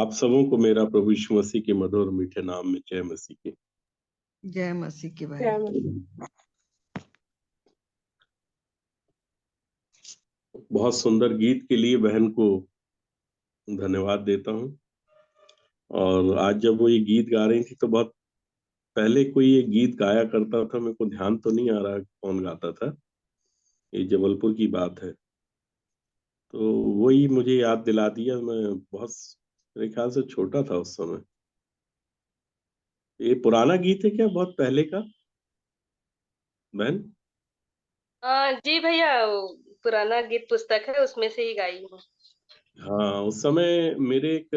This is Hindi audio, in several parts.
आप सबों को मेरा प्रभु यीशु मसीह के मधुर मीठे नाम में जय मसीह की। जय मसीह की भाई। जय मसीह। बहुत सुंदर गीत के लिए बहन को धन्यवाद देता हूँ। और आज जब वो ये गीत गा रही थी तो बहुत पहले कोई ये गीत गाया करता था, मेरे को ध्यान तो नहीं आ रहा कौन गाता था। ये जबलपुर की बात है, तो वही मुझे याद दिला दिया। मैं बहुत, मेरे ख्याल से छोटा था उस समय। ये पुराना गीत है क्या, बहुत पहले का बहन? जी भैया, वो पुराना गीत पुस्तक है, उसमें से ही गाई हूँ। हाँ, उस समय मेरे एक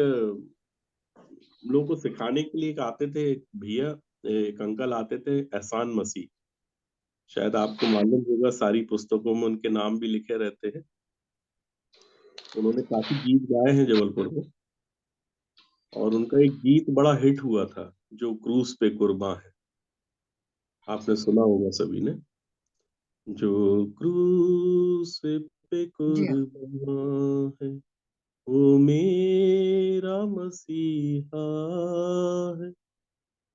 लोगों को सिखाने के लिए एक आते थे, एक भैया, एक अंकल आते थे, एहसान मसीह। शायद आपको मालूम होगा, सारी पुस्तकों में उनके नाम भी लिखे रहते हैं। उन्होंने काफी गीत गाए हैं जबलपुर में, और उनका एक गीत बड़ा हिट हुआ था, जो क्रूस पे कुर्बान है। आपने सुना होगा सभी ने, जो क्रूस पे जी हाँ। कुर्बान है वो मेरा मसीहा है।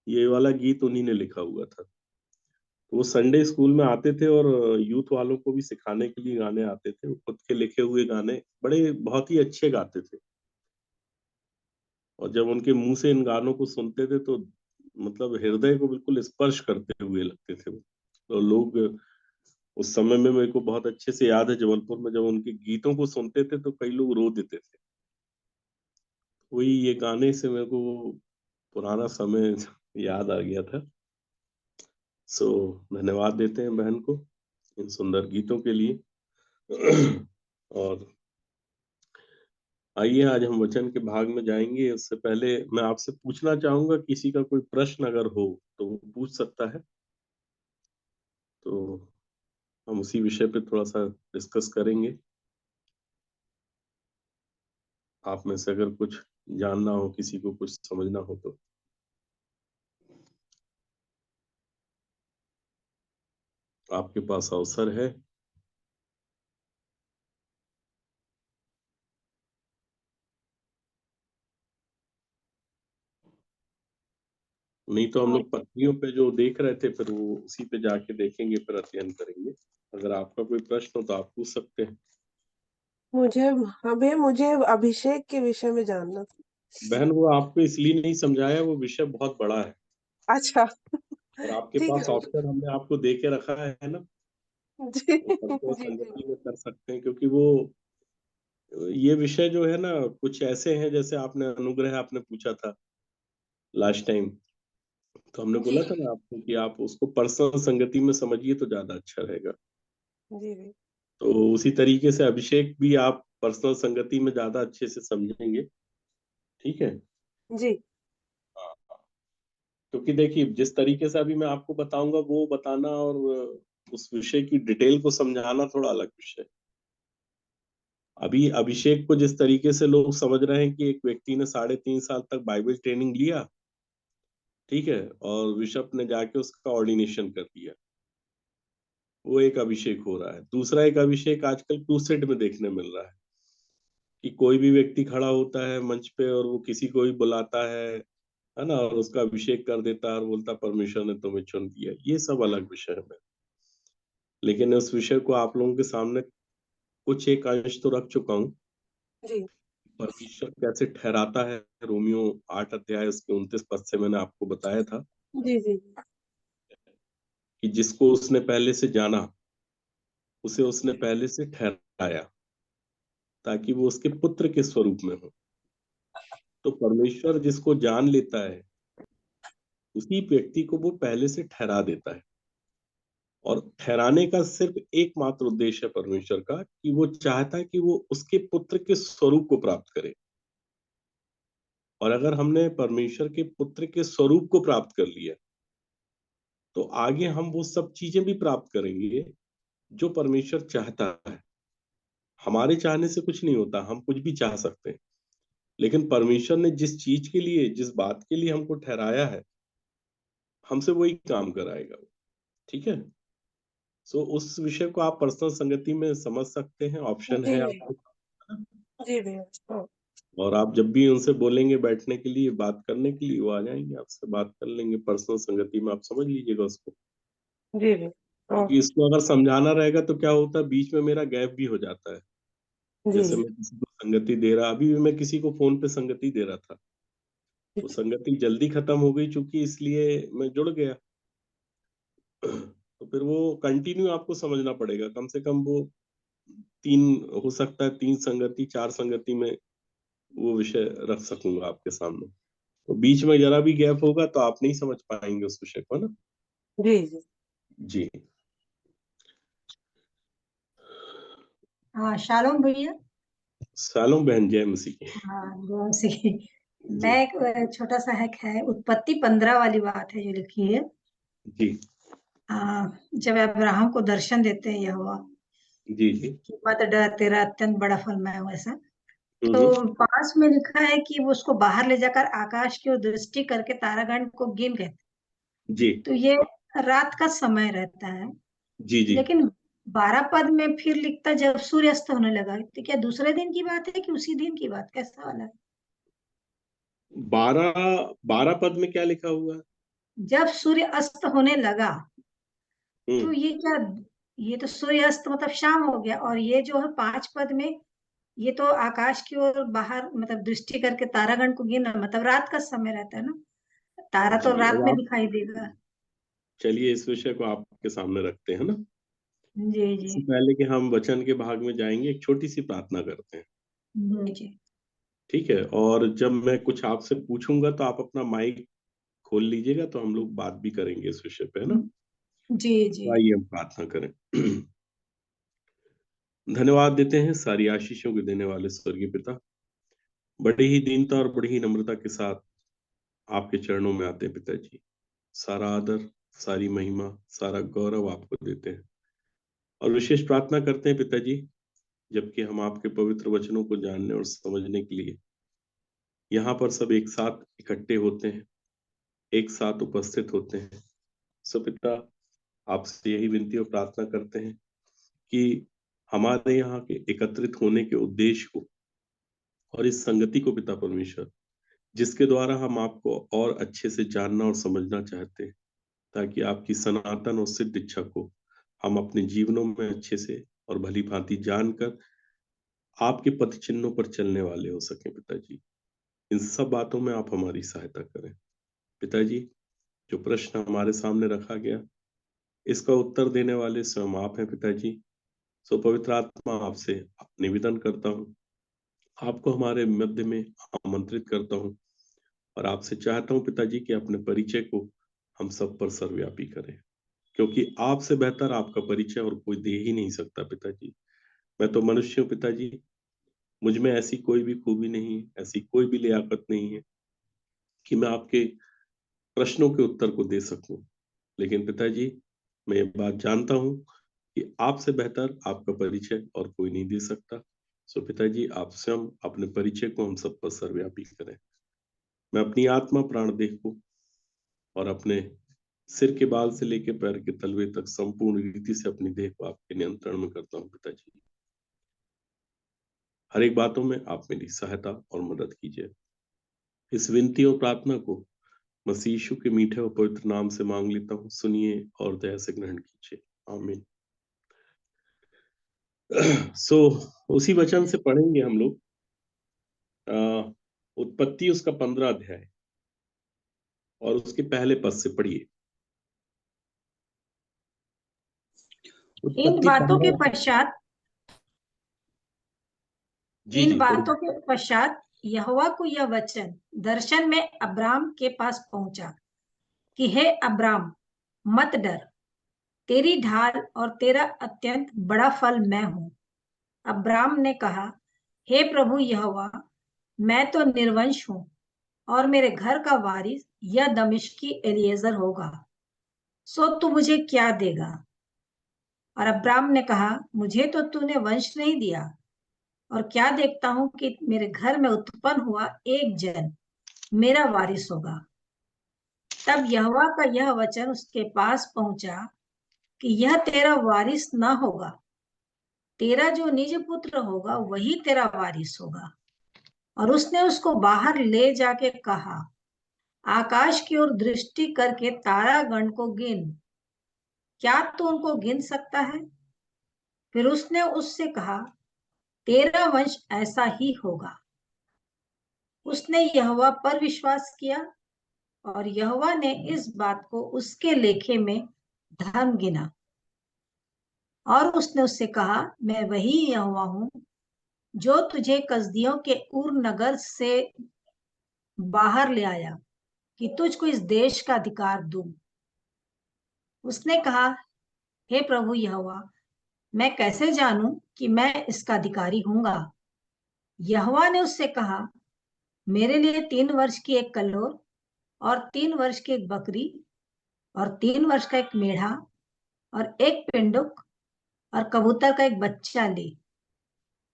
ये वाला गीत उन्हीं ने लिखा हुआ था। वो संडे स्कूल में आते थे और यूथ वालों को भी सिखाने के लिए गाने आते थे। वो खुद के लिखे हुए गाने बड़े बहुत ही अच्छे गाते थे, और जब उनके मुंह से इन गानों को सुनते थे तो मतलब हृदय को बिल्कुल स्पर्श करते हुए लगते थे वो। तो लोग, उस समय में मेरे को बहुत अच्छे से याद है, जबलपुर में जब उनके गीतों को सुनते थे तो कई लोग रो देते थे। वही ये गाने से मेरे को पुराना समय याद आ गया था। सो धन्यवाद देते हैं बहन को इन सुंदर गीतों के लिए। और आइए आज हम वचन के भाग में जाएंगे। उससे पहले मैं आपसे पूछना चाहूंगा, किसी का कोई प्रश्न अगर हो तो वो पूछ सकता है। तो हम उसी विषय पे थोड़ा सा डिस्कस करेंगे। आप में से अगर कुछ जानना हो, किसी को कुछ समझना हो तो आपके पास अवसर है। नहीं तो हम लोग पत्रियों पे जो देख रहे थे, फिर वो उसी पे जाके देखेंगे, फिर अध्ययन करेंगे। अगर आपका कोई प्रश्न हो तो आप पूछ सकते हैं। मुझे हाँ भैया, मुझे अभिषेक के विषय में जानना था। बहन, वो आपको इसलिए नहीं समझाया, वो विषय बहुत बड़ा है, अच्छा। और आपके ठीक पास है। ऑप्शन हमने आपको दे के रखा है ना। जी वो सबको जी जी। संगति में कर सकते हैं, क्योंकि वो ये विषय जो है ना, कुछ ऐसे हैं, जैसे आपने अनुग्रह आपने पूछा था लास्ट टाइम, तो हमने जी बोला था ना आपको कि आप उसको पर्सनल संगति में समझिए तो ज्यादा अच्छा रहेगा। जी जी। तो उसी तरीके से अभिषेक भी आप पर्सनल संगति में ज्यादा अच्छे से समझेंगे। ठीक है। जी हाँ, क्योंकि देखिए, जिस तरीके से अभी मैं आपको बताऊंगा वो बताना और उस विषय की डिटेल को समझाना थोड़ा अलग विषय है। अभी अभिषेक को जिस तरीके से लोग समझ रहे हैं कि एक व्यक्ति ने 3.5 साल तक बाइबल ट्रेनिंग लिया, ठीक है, और बिशप ने जाके उसका ऑर्डिनेशन कर दिया, वो एक अभिषेक हो रहा है। दूसरा एक अभिषेक आजकल क्रूसेड में देखने मिल रहा है, कि कोई भी व्यक्ति खड़ा होता है मंच पे और वो किसी को भी बुलाता है ना, और उसका अभिषेक कर देता है और बोलता परमेश्वर ने तुम्हें चुन दिया। ये सब अलग विषय है। लेकिन उस विषय को आप लोगों के सामने कुछ एक अंश तो रख चुका हूँ। जी परमेश्वर कैसे ठहराता है, रोमियो 8 अध्याय उसके 29 पद से मैंने आपको बताया था, जी जी। कि जिसको उसने पहले से जाना उसे उसने पहले से ठहराया, ताकि वो उसके पुत्र के स्वरूप में हो। तो परमेश्वर जिसको जान लेता है, उसी व्यक्ति को वो पहले से ठहरा देता है। और ठहराने का सिर्फ एकमात्र उद्देश्य है परमेश्वर का, कि वो चाहता है कि वो उसके पुत्र के स्वरूप को प्राप्त करे। और अगर हमने परमेश्वर के पुत्र के स्वरूप को प्राप्त कर लिया, तो आगे हम वो सब चीजें भी प्राप्त करेंगे जो परमेश्वर चाहता है। हमारे चाहने से कुछ नहीं होता, हम कुछ भी चाह सकते हैं, लेकिन परमेश्वर ने जिस चीज के लिए, जिस बात के लिए हमको ठहराया है, हमसे वही काम कराएगा वो। ठीक है। सो उस विषय को आप पर्सनल संगति में समझ सकते हैं, ऑप्शन जी है जी आपको। जी भैया। हाँ। और आप जब भी उनसे बोलेंगे बैठने के लिए, बात करने के लिए, वो आ जाएंगे, आपसे बात कर लेंगे पर्सनल संगति में, आप समझ लीजिएगा उसको। जी जी। क्योंकि इसको अगर समझाना रहेगा तो क्या होता है, बीच में मेरा गैप भी हो जाता है। जी जैसे मैं किसी को संगति दे रहा, अभी भी मैं किसी को फोन पे संगति दे रहा था, वो संगति जल्दी खत्म हो गई चूंकि, इसलिए मैं जुड़ गया। तो फिर वो कंटिन्यू आपको समझना पड़ेगा, कम से कम वो 3, हो सकता है 3 संगति 4 संगति में वो विषय रख सकूंगा आपके सामने। तो बीच में जरा भी गैप होगा तो आप नहीं समझ पाएंगे उस विषय को, है ना। जी जी। जी। हाँ, शालोम भैया। सालों बहन, जय मसीह की। हाँ, गौर से। जी मैं एक छोटा सा है उत्पत्ति 15 वाली बात है जो लिखी है। जी जब अब्राहम को दर्शन देते हैं यहोवा जी जी। कि मत डर, तेरा अत्यंत बड़ा फल मैं हूं, ऐसा। तो हम्म। 5 में लिखा है कि वो उसको बाहर ले जाकर आकाश की ओर दृष्टि करके तारागण को गिन रहे थे। जी तो ये रात का समय रहता है। जी जी। लेकिन 12 पद में फिर लिखता जब सूर्य अस्त होने लगा। तो क्या दूसरे दिन की बात है कि उसी दिन की बात, कैसा वाला है? 12 12 पद में क्या लिखा हुआ है? जब सूर्य अस्त होने लगा, तो हम्म। ये क्या, ये तो सूर्य अस्त मतलब शाम हो गया। और ये जो है 5 पद में, ये तो आकाश की ओर बाहर मतलब दृष्टि करके तारागण को गिनना, मतलब रात का समय रहता है ना। तारा तो जी, रात अब में आप दिखाई देगा। चलिए इस विषय को आपके सामने रखते हैं ना। जी जी। इससे पहले कि हम वचन के भाग में जाएंगे, एक छोटी सी प्रार्थना करते हैं। जी जी। ठीक है, और जब मैं कुछ आपसे पूछूंगा तो आप अपना माइक खोल लीजिएगा, तो हम लोग बात भी करेंगे इस विषय पे, है ना। जी जी। तो आइए हम प्रार्थना करें। धन्यवाद देते हैं सारी आशीषों के देने वाले स्वर्गीय पिता। बड़ी ही दीनता और बड़ी ही नम्रता के साथ आपके चरणों में आते हैं पिताजी। सारा आदर, सारी महिमा, सारा गौरव आपको देते हैं, और विशेष प्रार्थना करते हैं पिताजी, जबकि हम आपके पवित्र वचनों को जानने और समझने के लिए यहाँ पर सब एक साथ इकट्ठे होते हैं, एक साथ उपस्थित होते हैं। सो पिता, आपसे यही विनती और प्रार्थना करते हैं कि हमारे यहाँ के एकत्रित होने के उद्देश्य को और इस संगति को पिता परमेश्वर, जिसके द्वारा हम आपको और अच्छे से जानना और समझना चाहते हैं, ताकि आपकी सनातन और सिद्ध इच्छा को हम अपने जीवनों में अच्छे से और भली भांति जानकर आपके पथ चिन्हों पर चलने वाले हो सके पिताजी। इन सब बातों में आप हमारी सहायता करें पिताजी। जो प्रश्न हमारे सामने रखा गया, इसका उत्तर देने वाले स्वयं आप हैं पिताजी। सो पवित्र आत्मा, आपसे निवेदन करता हूँ, आपको हमारे मध्य में आमंत्रित करता हूँ, और आपसे चाहता हूँ पिताजी कि अपने परिचय को हम सब पर सर्वव्यापी करें, क्योंकि आपसे बेहतर आपका परिचय और कोई दे ही नहीं सकता पिताजी। मैं तो मनुष्य हूँ पिताजी, मुझ में ऐसी कोई भी खूबी नहीं है, ऐसी कोई भी लियाकत नहीं है कि मैं आपके प्रश्नों के उत्तर को दे सकूं। लेकिन पिताजी, मैं ये बात जानता हूं कि आपसे बेहतर आपका परिचय और कोई नहीं दे सकता। सो पिताजी, आप स्वयं अपने परिचय को हम सब पर सर्वव्यापी करें। मैं अपनी आत्मा प्राण देह को और अपने सिर के बाल से लेकर पैर के तलवे तक संपूर्ण रीति से अपनी देह को आपके नियंत्रण में करता हूँ पिताजी। हर एक बातों में आप मेरी सहायता और मदद कीजिए। इस विनती और प्रार्थना को मसीह यीशु के मीठे और पवित्र नाम से मांग लेता हूँ, सुनिए और दया से ग्रहण कीजिए, आमीन। सो उसी वचन से पढ़ेंगे हम लोग। उत्पत्ति उसका 15 अध्याय और उसके पहले पद से पढ़िए। इन उत्पत्ति बातों के 15। पश्चात जी इन जी बातों पढ़िए। के पश्चात यहोवा को यह वचन दर्शन में अब्राम के पास पहुंचा कि हे अब्राम, मत डर, तेरी ढाल और तेरा अत्यंत बड़ा फल मैं हूं। अब्राम ने कहा, हे प्रभु यहोवा, मैं तो निर्वंश हूं और मेरे घर का वारिस यह दमिश्की एलिएजर होगा। सो तू मुझे क्या देगा? और अब्राम ने कहा, मुझे तो तूने वंश नहीं दिया, और क्या देखता हूं कि मेरे घर में उत्पन्न हुआ एक जन मेरा वारिस होगा। तब यहोवा का यह वचन उसके पास पहुंचा कि यह तेरा वारिस न होगा, तेरा जो निज पुत्र होगा वही तेरा वारिस होगा। और उसने उसको बाहर ले जाके कहा, आकाश की ओर दृष्टि करके तारागण को गिन, क्या तू उनको गिन सकता है? फिर उसने उससे कहा, तेरा वंश ऐसा ही होगा। उसने यहोवा पर विश्वास किया और यहोवा ने इस बात को उसके लेखे में धर्म गिना। और उसने उससे कहा, मैं वही यहोवा हूँ जो तुझे कसदियों के ऊर नगर से बाहर ले आया कि तुझको इस देश का अधिकार दूं। उसने कहा, हे प्रभु यहोवा, मैं कैसे जानूं कि मैं इसका अधिकारी हूँगा? यहोवा ने उससे कहा, मेरे लिए 3 वर्ष की एक कलोर और 3 वर्ष की एक बकरी और 3 वर्ष का एक मेढ़ा और एक पेंडुक और कबूतर का एक बच्चा ले,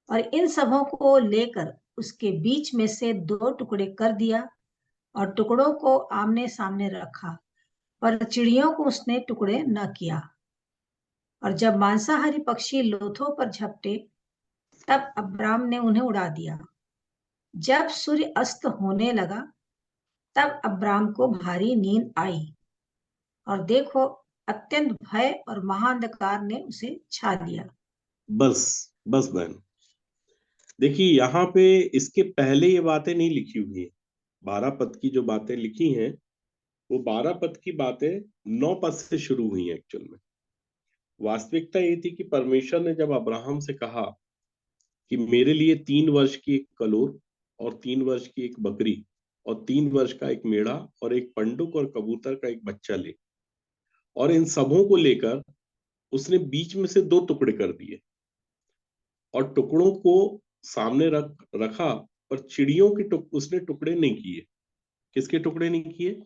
और इन सबों को लेकर उसके बीच में से 2 टुकड़े कर दिया और टुकड़ों को आमने सामने रखा, पर चिड़ियों को उसने टुकड़े न किया। और जब मांसाहारी पक्षी लोथों पर झपटे, तब अब्राम ने उन्हें उड़ा दिया। जब सूर्य अस्त होने लगा, तब अब्राम को भारी नींद आई, और देखो, अत्यंत भय और महाअंधकार ने उसे छा लिया। बस बस बहन, देखिए यहाँ पे इसके पहले ये बातें नहीं लिखी हुई है। 12 पद की जो बातें लिखी हैं वो 12 पद की बातें 9 पद से शुरू हुई हैं। एक्चुअल में वास्तविकता ये थी कि परमेश्वर ने जब अब्राहम से कहा कि मेरे लिए 3 वर्ष की एक कलोर और 3 वर्ष की एक बकरी और 3 वर्ष का एक मेढ़ा और एक पंडुक और कबूतर का एक बच्चा ले, और इन सबों को लेकर उसने बीच में से 2 टुकड़े कर दिए और टुकड़ों को सामने रखा, पर चिड़ियों के उसने टुकड़े नहीं किए। किसके टुकड़े नहीं किए?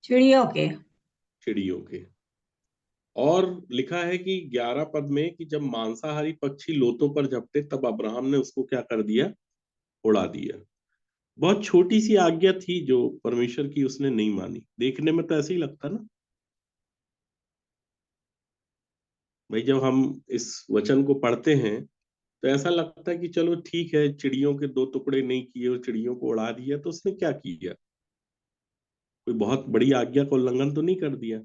चिड़ियों के। चिड़ियों के। और लिखा है कि 11 पद में कि जब मांसाहारी पक्षी लोथों पर झपटे, तब अब्राहम ने उसको क्या कर दिया? उड़ा दिया। बहुत छोटी सी आज्ञा थी जो परमेश्वर की उसने नहीं मानी। देखने में तो ऐसे ही लगता ना भाई, जब हम इस वचन को पढ़ते हैं तो ऐसा लगता है कि चलो ठीक है, चिड़ियों के 2 टुकड़े नहीं किए और चिड़ियों को उड़ा दिया तो उसने क्या किया? कोई बहुत बड़ी आज्ञा का उल्लंघन तो नहीं कर दिया।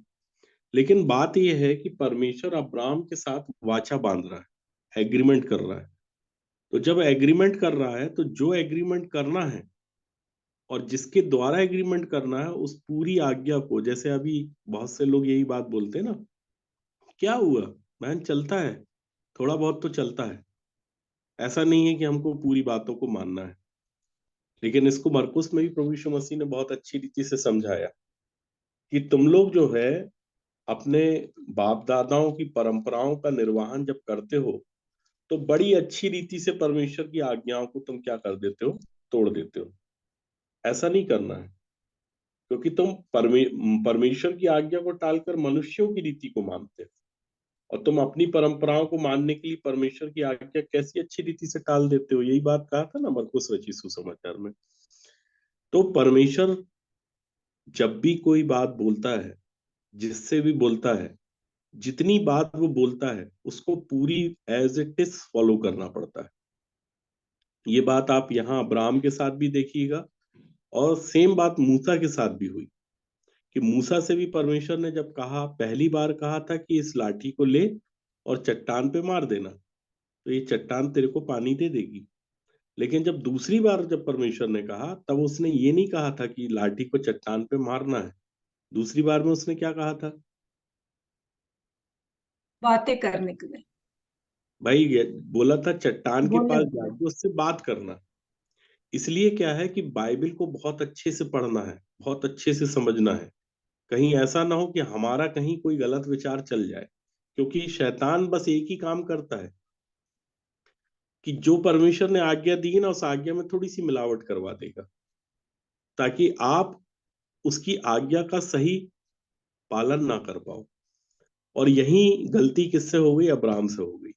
लेकिन बात यह है कि परमेश्वर अब्राहम के साथ वाचा बांध रहा है, एग्रीमेंट कर रहा है। तो जब एग्रीमेंट कर रहा है तो जो एग्रीमेंट करना है और जिसके द्वारा एग्रीमेंट करना है उस पूरी आज्ञा को, जैसे अभी बहुत से लोग यही बात बोलते हैं ना, क्या हुआ बहन, चलता है, थोड़ा बहुत तो चलता है, ऐसा नहीं है कि हमको पूरी बातों को मानना है। लेकिन इसको मरकुस में भी प्रभु यीशु मसीह ने बहुत अच्छी रीति से समझाया कि तुम लोग जो है अपने बाप दादाओं की परंपराओं का निर्वहन जब करते हो तो बड़ी अच्छी रीति से परमेश्वर की आज्ञाओं को तुम क्या कर देते हो? तोड़ देते हो। ऐसा नहीं करना है, क्योंकि तुम परमेश्वर की आज्ञा को टालकर मनुष्यों की रीति को मानते हो, और तुम अपनी परंपराओं को मानने के लिए परमेश्वर की आज्ञा कैसी अच्छी रीति से टाल देते हो। यही बात कहा था ना मरकुस रचित सुसमाचार में। तो परमेश्वर जब भी कोई बात बोलता है, जिससे भी बोलता है, जितनी बात वो बोलता है उसको पूरी एज इट इज फॉलो करना पड़ता है। ये बात आप यहाँ अब्राहम के साथ भी देखिएगा, और सेम बात मूसा के साथ भी हुई कि मूसा से भी परमेश्वर ने जब कहा, पहली बार कहा था कि इस लाठी को ले और चट्टान पे मार देना, तो ये चट्टान तेरे को पानी दे देगी। लेकिन जब दूसरी बार जब परमेश्वर ने कहा, तब उसने ये नहीं कहा था कि लाठी को चट्टान पे मारना है। दूसरी बार में उसने क्या कहा था? बातें करने के लिए, भाई बोला था चट्टान के बोलने पास के लिए। जाके उससे बात करना। इसलिए क्या है कि बाइबल को बहुत अच्छे से पढ़ना है, बहुत अच्छे से समझना है, कहीं ऐसा ना हो कि हमारा कहीं कोई गलत विचार चल जाए। क्योंकि शैतान बस एक ही काम करता है कि जो परमेश्वर ने आज्ञा दी है ना, उस आज्ञा में थोड़ी सी मिलावट करवा देगा, ताकि आप उसकी आज्ञा का सही पालन ना कर पाओ। और यही गलती किससे हो गई? अब्राहम से हो गई।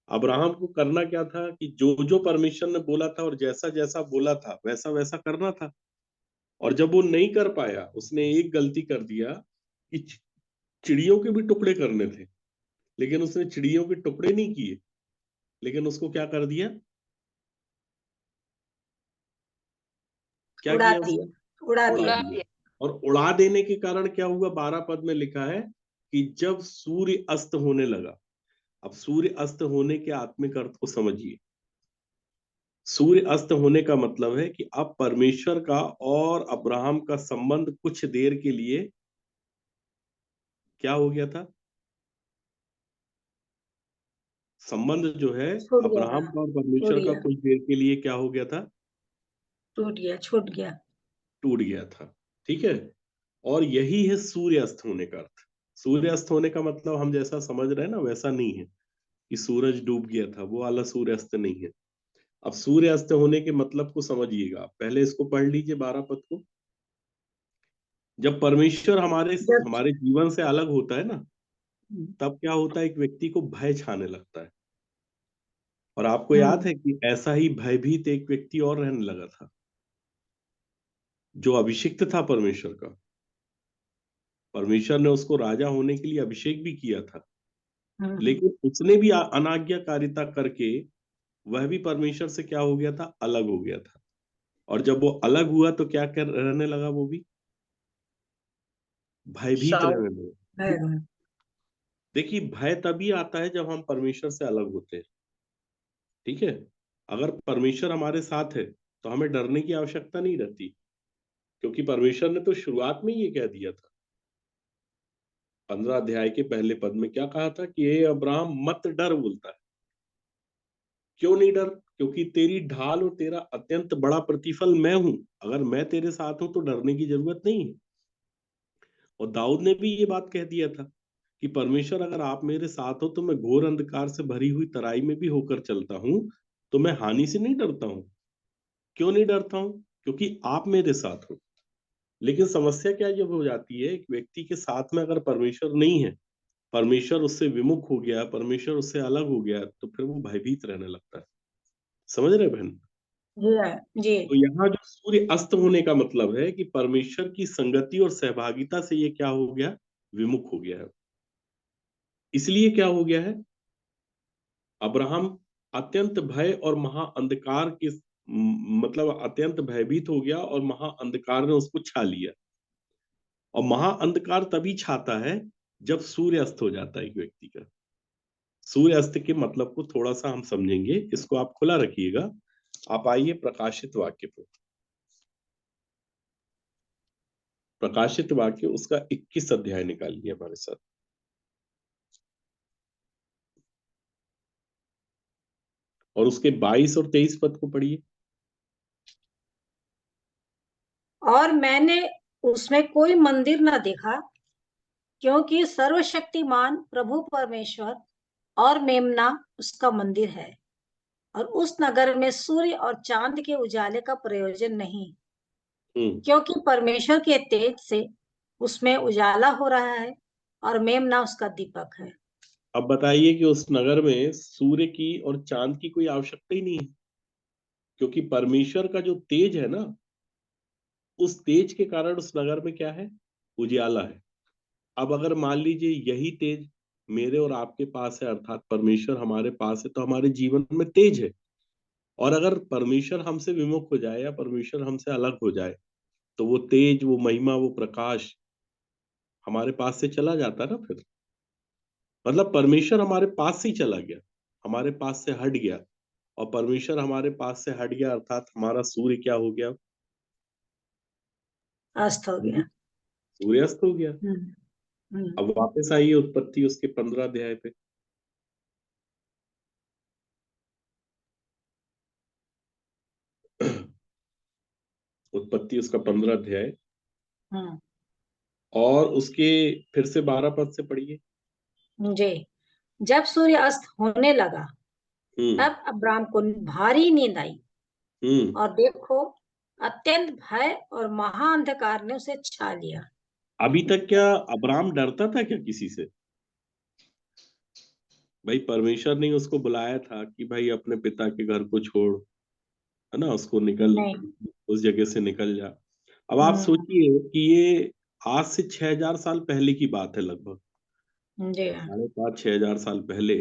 अब्राहम को करना क्या था कि जो जो परमेश्वर ने बोला था और जैसा जैसा बोला था वैसा वैसा करना था। और जब वो नहीं कर पाया, उसने एक गलती कर दिया कि चिड़ियों के भी टुकड़े करने थे, लेकिन उसने चिड़ियों के टुकड़े नहीं किए। लेकिन उसको क्या कर दिया, क्या उड़ा किया उसने? दिया, उड़ा उड़ा दिया। उड़ा दिया। दिया। और उड़ा देने के कारण क्या हुआ, 12 पद में लिखा है कि जब सूर्य अस्त होने लगा। अब सूर्य अस्त होने के आत्मिक अर्थ को समझिए। सूर्य अस्त होने का मतलब है कि अब परमेश्वर का और अब्राहम का संबंध कुछ देर के लिए क्या हो गया था, संबंध जो है छूट गया, अब्राहम का और टूट परमेश्वर का गया, कुछ देर के लिए क्या हो गया था, टूट गया, छूट गया। टूट गया था। ठीक है। और यही है सूर्य अस्त होने का अर्थ। सूर्य अस्त होने का मतलब हम जैसा समझ रहे हैं ना वैसा नहीं है कि सूरज डूब गया था, वो वाला सूर्य अस्त नहीं है। अब सूर्य अस्त होने के मतलब को समझिएगा, पहले इसको पढ़ लीजिए 12 पद को। जब परमेश्वर हमारे जब हमारे जीवन से अलग होता है ना, तब क्या होता है, एक व्यक्ति को भय छाने लगता है। और आपको याद है कि ऐसा ही भयभीत एक व्यक्ति और रहने लगा था, जो अभिषिक्त था परमेश्वर का। परमेश्वर ने उसको राजा होने के लिए अभिषेक भी किया था, लेकिन उसने भी अनाज्ञाकारिता करके वह भी परमेश्वर से क्या हो गया था, अलग हो गया था। और जब वो अलग हुआ तो क्या कर रहने लगा, वो भी भयभीत साउ रहने लगा। है। देखिए, भय तभी आता है जब हम परमेश्वर से अलग होते हैं। ठीक है। अगर परमेश्वर हमारे साथ है तो हमें डरने की आवश्यकता नहीं रहती, क्योंकि परमेश्वर ने तो शुरुआत में ये कह दिया था। 15 अध्याय के पहले पद में क्या कहा था कि ये अब्राहम मत डर, बोलता है। क्यों नहीं डर? क्योंकि तेरी ढाल और तेरा अत्यंत बड़ा प्रतिफल मैं हूं। अगर मैं तेरे साथ हूं तो डरने की जरूरत नहीं है। और दाऊद ने भी ये बात कह दिया था कि परमेश्वर अगर आप मेरे साथ हो तो मैं घोर अंधकार से भरी हुई तराई में भी होकर चलता हूं तो मैं हानि से नहीं डरता हूं। क्यों नहीं डरता हूं? क्योंकि आप मेरे साथ हो। लेकिन समस्या क्या जब हो जाती है, एक व्यक्ति के साथ में अगर परमेश्वर नहीं है, परमेश्वर उससे विमुख हो गया, परमेश्वर उससे अलग हो गया, तो फिर वो भयभीत रहने लगता है। समझ रहे बहन? जी है, जी। तो यहाँ जो सूर्य अस्त होने का मतलब है कि परमेश्वर की संगति और सहभागिता से ये क्या हो गया, विमुख हो गया है। इसलिए क्या हो गया है, अब्राहम अत्यंत भय और महा अंधकार के मतलब अत्यंत भयभीत हो गया और महा अंधकार ने उसको छा लिया। और महा अंधकार तभी छाता है जब सूर्य अस्त हो जाता है एक व्यक्ति का। सूर्य अस्त के मतलब को थोड़ा सा हम समझेंगे, इसको आप खुला रखिएगा। आप आइए प्रकाशित वाक्य पर। प्रकाशित वाक्य उसका 21 अध्याय निकालिए हमारे साथ। और उसके 22 और 23 पद को पढ़िए। और मैंने उसमें कोई मंदिर न देखा, क्योंकि सर्वशक्तिमान प्रभु परमेश्वर और मेमना उसका मंदिर है, और उस नगर में सूर्य और चांद के उजाले का प्रयोजन नहीं, क्योंकि परमेश्वर के तेज से उसमें उजाला हो रहा है और मेमना उसका दीपक है। अब बताइए कि उस नगर में सूर्य की और चांद की कोई आवश्यकता ही नहीं है, क्योंकि परमेश्वर का जो तेज है ना, उस तेज के कारण उस नगर में क्या है, उजियाला है। अब अगर मान लीजिए यही तेज मेरे और आपके पास है, अर्थात परमेश्वर हमारे पास है, तो हमारे जीवन में तेज है। और अगर परमेश्वर हमसे विमुख हो जाए या परमेश्वर हमसे अलग हो जाए, तो वो तेज, वो महिमा, वो प्रकाश हमारे पास से चला जाता ना फिर। मतलब परमेश्वर हमारे पास से ही चला गया, हमारे पास से हट गया। और परमेश्वर हमारे पास से हट गया, अर्थात हमारा सूर्य क्या हो गया, अस्त हो गया। सूर्यास्त हो गया। अब वापस आइए उत्पत्ति उसके 15 अध्याय पे। उत्पत्ति उसका 15 अध्याय और उसके फिर से 12 पद से पढ़िए। जी। जब सूर्य अस्त होने लगा, हम्म। तब अब्राम को भारी नींद आई, और देखो, अत्यंत भय और महाअंधकार ने उसे छा लिया। अभी तक क्या अब्राम डरता था क्या किसी से? भाई परमेश्वर ने उसको बुलाया था कि भाई अपने पिता के घर को छोड़, है ना, उसको निकल, नहीं। उस जगह से निकल जा। अब आप सोचिए कि ये आज से 6000 साल पहले की बात है, लगभग जी हाँ। 5,500-6,000 साल पहले।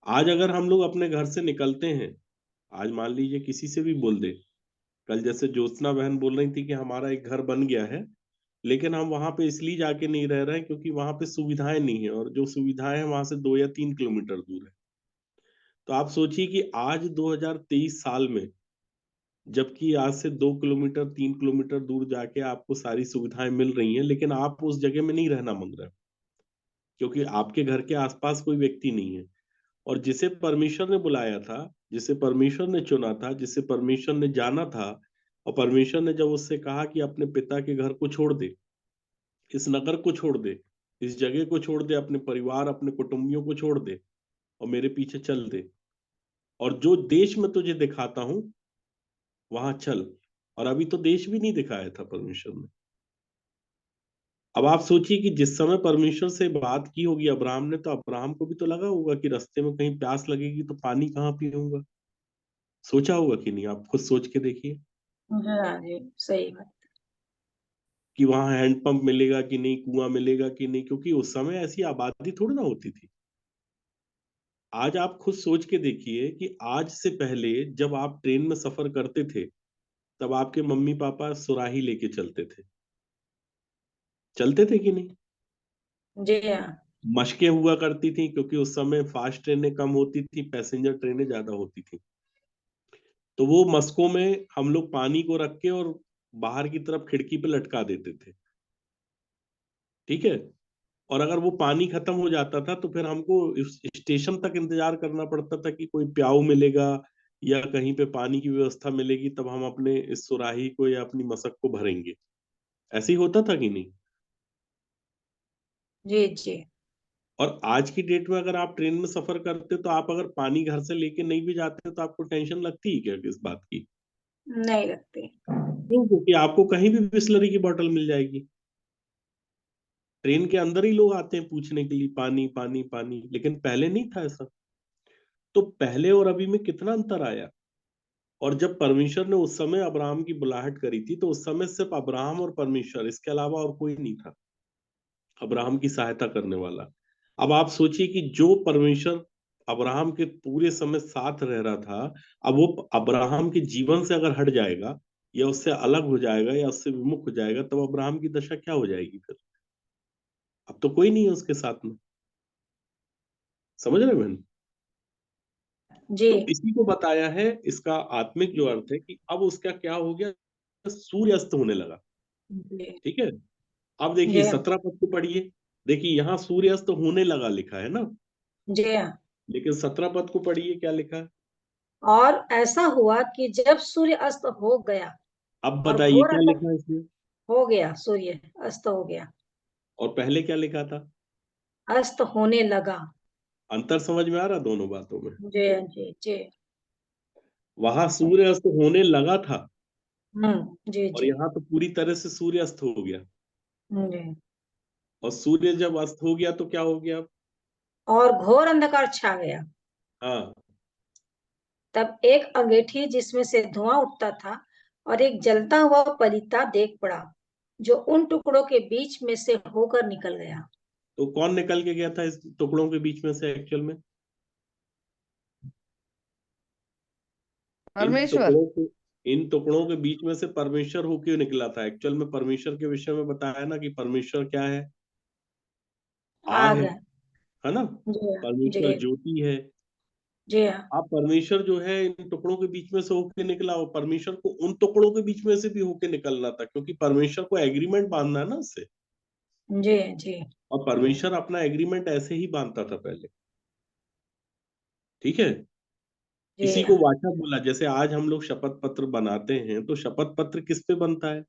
आज अगर हम लोग अपने घर से निकलते हैं, आज मान लीजिए किसी से भी बोल दे, कल जैसे ज्योत्सना बहन बोल रही थी कि हमारा एक घर बन गया है, लेकिन हम वहां पे इसलिए जाके नहीं रह रहे हैं क्योंकि वहां पे सुविधाएं नहीं है, और जो सुविधाएं हैं वहां से 2 या 3 किलोमीटर दूर है। तो आप सोचिए कि आज 2023 साल में, जबकि आज से 2 किलोमीटर 3 किलोमीटर दूर जाके आपको सारी सुविधाएं मिल रही हैं, लेकिन आप उस जगह में नहीं रहना मांग रहे, क्योंकि आपके घर के आसपास कोई व्यक्ति नहीं है। और जिसे परमेश्वर ने बुलाया था, जिसे परमेश्वर ने चुना था, जिसे परमेश्वर ने जाना था, और परमेश्वर ने जब उससे कहा कि अपने पिता के घर को छोड़ दे, इस नगर को छोड़ दे, इस जगह को छोड़ दे, अपने परिवार अपने कुटुंबियों को छोड़ दे और मेरे पीछे चल दे, और जो देश में तुझे दिखाता हूं वहां चल। और अभी तो देश भी नहीं दिखाया था परमेश्वर ने। अब आप सोचिए कि जिस समय परमेश्वर से बात की होगी अब्राहम ने, तो अब्राहम को भी तो लगा होगा कि रास्ते में कहीं प्यास लगेगी तो पानी कहाँ पीऊंगा। सोचा होगा कि नहीं, आप खुद सोच के देखिए हाँ जी, सही बात। कि वहां हैंडपंप मिलेगा कि नहीं, कुआं मिलेगा कि नहीं, क्योंकि उस समय ऐसी आबादी थोड़ी ना होती थी। आज आप खुद सोच के देखिए कि आज से पहले जब आप ट्रेन में सफर करते थे, तब आपके मम्मी पापा सुराही लेके चलते थे, चलते थे कि नहीं। जी हाँ। मशकें हुआ करती थी, क्योंकि उस समय फास्ट ट्रेनें कम होती थी, पैसेंजर ट्रेनें ज्यादा होती थी। तो वो मस्कों में हम लोग पानी को रख के और बाहर की तरफ खिड़की पे लटका देते थे, ठीक है। और अगर वो पानी खत्म हो जाता था तो फिर हमको स्टेशन तक इंतजार करना पड़ता था कि कोई प्याऊ मिलेगा या कहीं पे पानी की व्यवस्था मिलेगी, तब हम अपने इस सुराही को या अपनी मशक को भरेंगे। ऐसे ही होता था कि नहीं। जी जी। और आज की डेट में अगर आप ट्रेन में सफर करते तो आप अगर पानी घर से लेके नहीं भी जाते तो आपको टेंशन लगती है क्या किस बात की। नहीं लगती। क्यों? क्योंकि आपको कहीं भी बिस्लरी की बोतल मिल जाएगी। ट्रेन के अंदर ही लोग आते हैं पूछने के लिए पानी पानी पानी, लेकिन पहले नहीं था ऐसा। तो पहले और अभी में कितना अंतर आया। और जब परमेश्वर ने उस समय अब्राहम की बुलाहट करी थी, तो उस समय सिर्फ अब्राहम और परमेश्वर, इसके अलावा और कोई नहीं था अब्राहम की सहायता करने वाला। अब आप सोचिए कि जो परमेश्वर अब्राहम के पूरे समय साथ रह रहा था, अब वो अब्राहम के जीवन से अगर हट जाएगा या उससे अलग हो जाएगा या उससे विमुख हो जाएगा, तब अब्राहम की दशा क्या हो जाएगी फिर। अब तो कोई नहीं है उसके साथ में। समझ रहे बहन। जी तो इसी को बताया है, इसका आत्मिक जो अर्थ है कि अब उसका क्या हो गया, सूर्य अस्त होने लगा। जी। ठीक है। अब देखिए जी 17 पद को पढ़िए। देखिए यहाँ सूर्य अस्त होने लगा लिखा है ना, जी हाँ। लेकिन 17 पद को पढ़िए क्या लिखा है। और ऐसा हुआ कि जब सूर्य अस्त हो गया अब और बताइए घोर क्या अंधकार लिखा है इसमें। हो गया, सूर्य अस्त हो गया, और पहले क्या लिखा था। अस्त होने लगा। अंतर समझ में आ रहा दोनों बातों में। जी जी जी। वहां सूर्य अस्त होने लगा था, जी और जी। यहाँ तो पूरी तरह से सूर्य अस्त हो गया। जी। और सूर्य जब अस्त हो गया तो क्या हो गया। और घोर अंधकार छा गया। हाँ। तब एक अंगीठी जिसमें से धुआं उठता था और एक जलता हुआ पलीता देख पड़ा, जो उन टुकड़ों के बीच में से होकर निकल गया। तो कौन निकल के गया था इस टुकड़ों के बीच में से एक्चुअल में। इन परमेश्वर। टुकड़ों के इन टुकड़ों के बीच में से परमेश्वर होके निकला था। एक्चुअल में परमेश्वर के विषय में बताया ना कि परमेश्वर क्या है, आग आग है। है ना। जी हाँ, परमेश्वर जी ज्योति है। जी हाँ। अब परमेश्वर जो है इन टुकड़ों के बीच में से होके निकला, और परमेश्वर को उन टुकड़ों के बीच में से भी होके निकलना था, क्योंकि परमेश्वर को एग्रीमेंट बांधना है ना उससे। जी जी और परमेश्वर अपना एग्रीमेंट ऐसे ही बांधता था पहले। ठीक है। जी इसी को हाँ। वाचा बोला। जैसे आज हम लोग शपथ पत्र बनाते हैं, तो शपथ पत्र किस पे बनता है।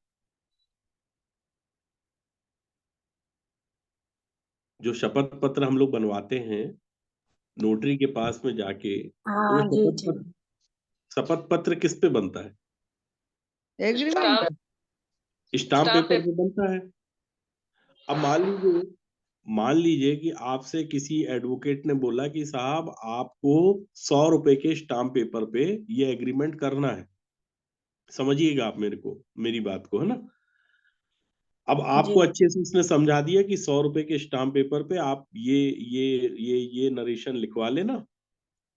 जो शपथ पत्र हम लोग बनवाते हैं नोटरी के पास में जाके, तो वो हाँ जी जी। शपथ पत्र किस पे बनता है। एग्रीमेंट। स्टाम्प स्टाम्प पेपर पे। पे बनता है। अब मान लीजिए कि आपसे किसी एडवोकेट ने बोला कि साहब आपको 100 रुपए के स्टाम्प पेपर पे ये एग्रीमेंट करना है। समझिएगा आप मेरी बात को, है ना। अब जी आपको अच्छे से उसने समझा दिया कि 100 रुपए के स्टाम्प पेपर पे आप ये नरेशन लिखवा लेना,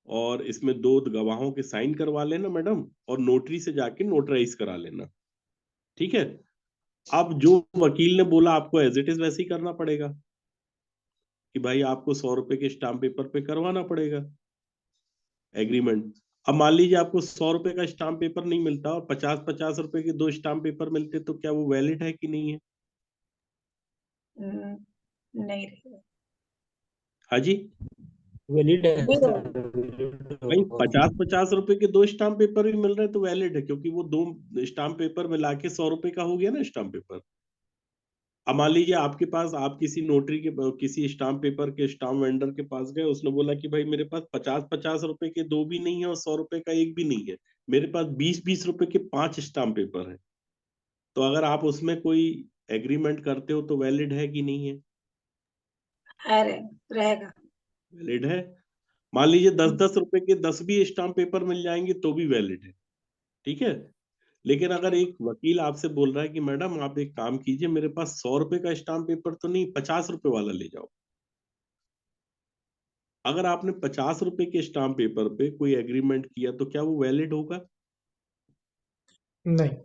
और इसमें 2 गवाहों के साइन करवा लेना मैडम, और नोटरी से जाके नोटराइज करा लेना, ठीक है। अब जो वकील ने बोला आपको एज इट इज वैसे ही करना पड़ेगा कि भाई आपको 100 रुपए के स्टाम्प पेपर पे करवाना पड़ेगा एग्रीमेंट। अब मान लीजिए आपको 100 रुपए का स्टाम्प पेपर नहीं मिलता और 50-50 रुपए के 2 स्टाम्प पेपर मिलते, तो क्या वो वैलिड है कि नहीं है? नहीं रहेगा। हाँ जी, वैलिड है नहीं सर, रहेगा। valid भाई होगा। 50-50 रुपए के 2 स्टाम्प पेपर भी मिल रहे हैं तो वैलिड है, क्योंकि वो 2 स्टाम्प पेपर मिला के 100 रुपए का हो गया ना स्टाम्प पेपर। अब मान लीजिए आपके पास, आप किसी नोटरी के, किसी स्टाम्प पेपर के स्टाम्प वेंडर के पास गए, उसने बोला कि भाई मेरे पास 50-50 रुपए के 2 भी नहीं है और 100 रुपए का 1 भी नहीं है, मेरे पास 20-20 रुपए के 5 स्टाम्प पेपर है, तो अगर आप उसमें कोई एग्रीमेंट करते हो तो वैलिड है कि नहीं है? रहेगा। वैलिड है। मान लीजिए 10-10 रुपए के 10 भी स्टाम्प पेपर मिल जाएंगे तो भी वैलिड है, ठीक है। लेकिन अगर एक वकील आपसे बोल रहा है कि मैडम आप एक काम कीजिए, मेरे पास 100 रुपए का स्टाम्प पेपर तो नहीं, 50 रुपए वाला ले जाओ, अगर आपने 50 रुपए के स्टाम्प पेपर पे कोई एग्रीमेंट किया तो क्या वो वैलिड होगा? नहीं।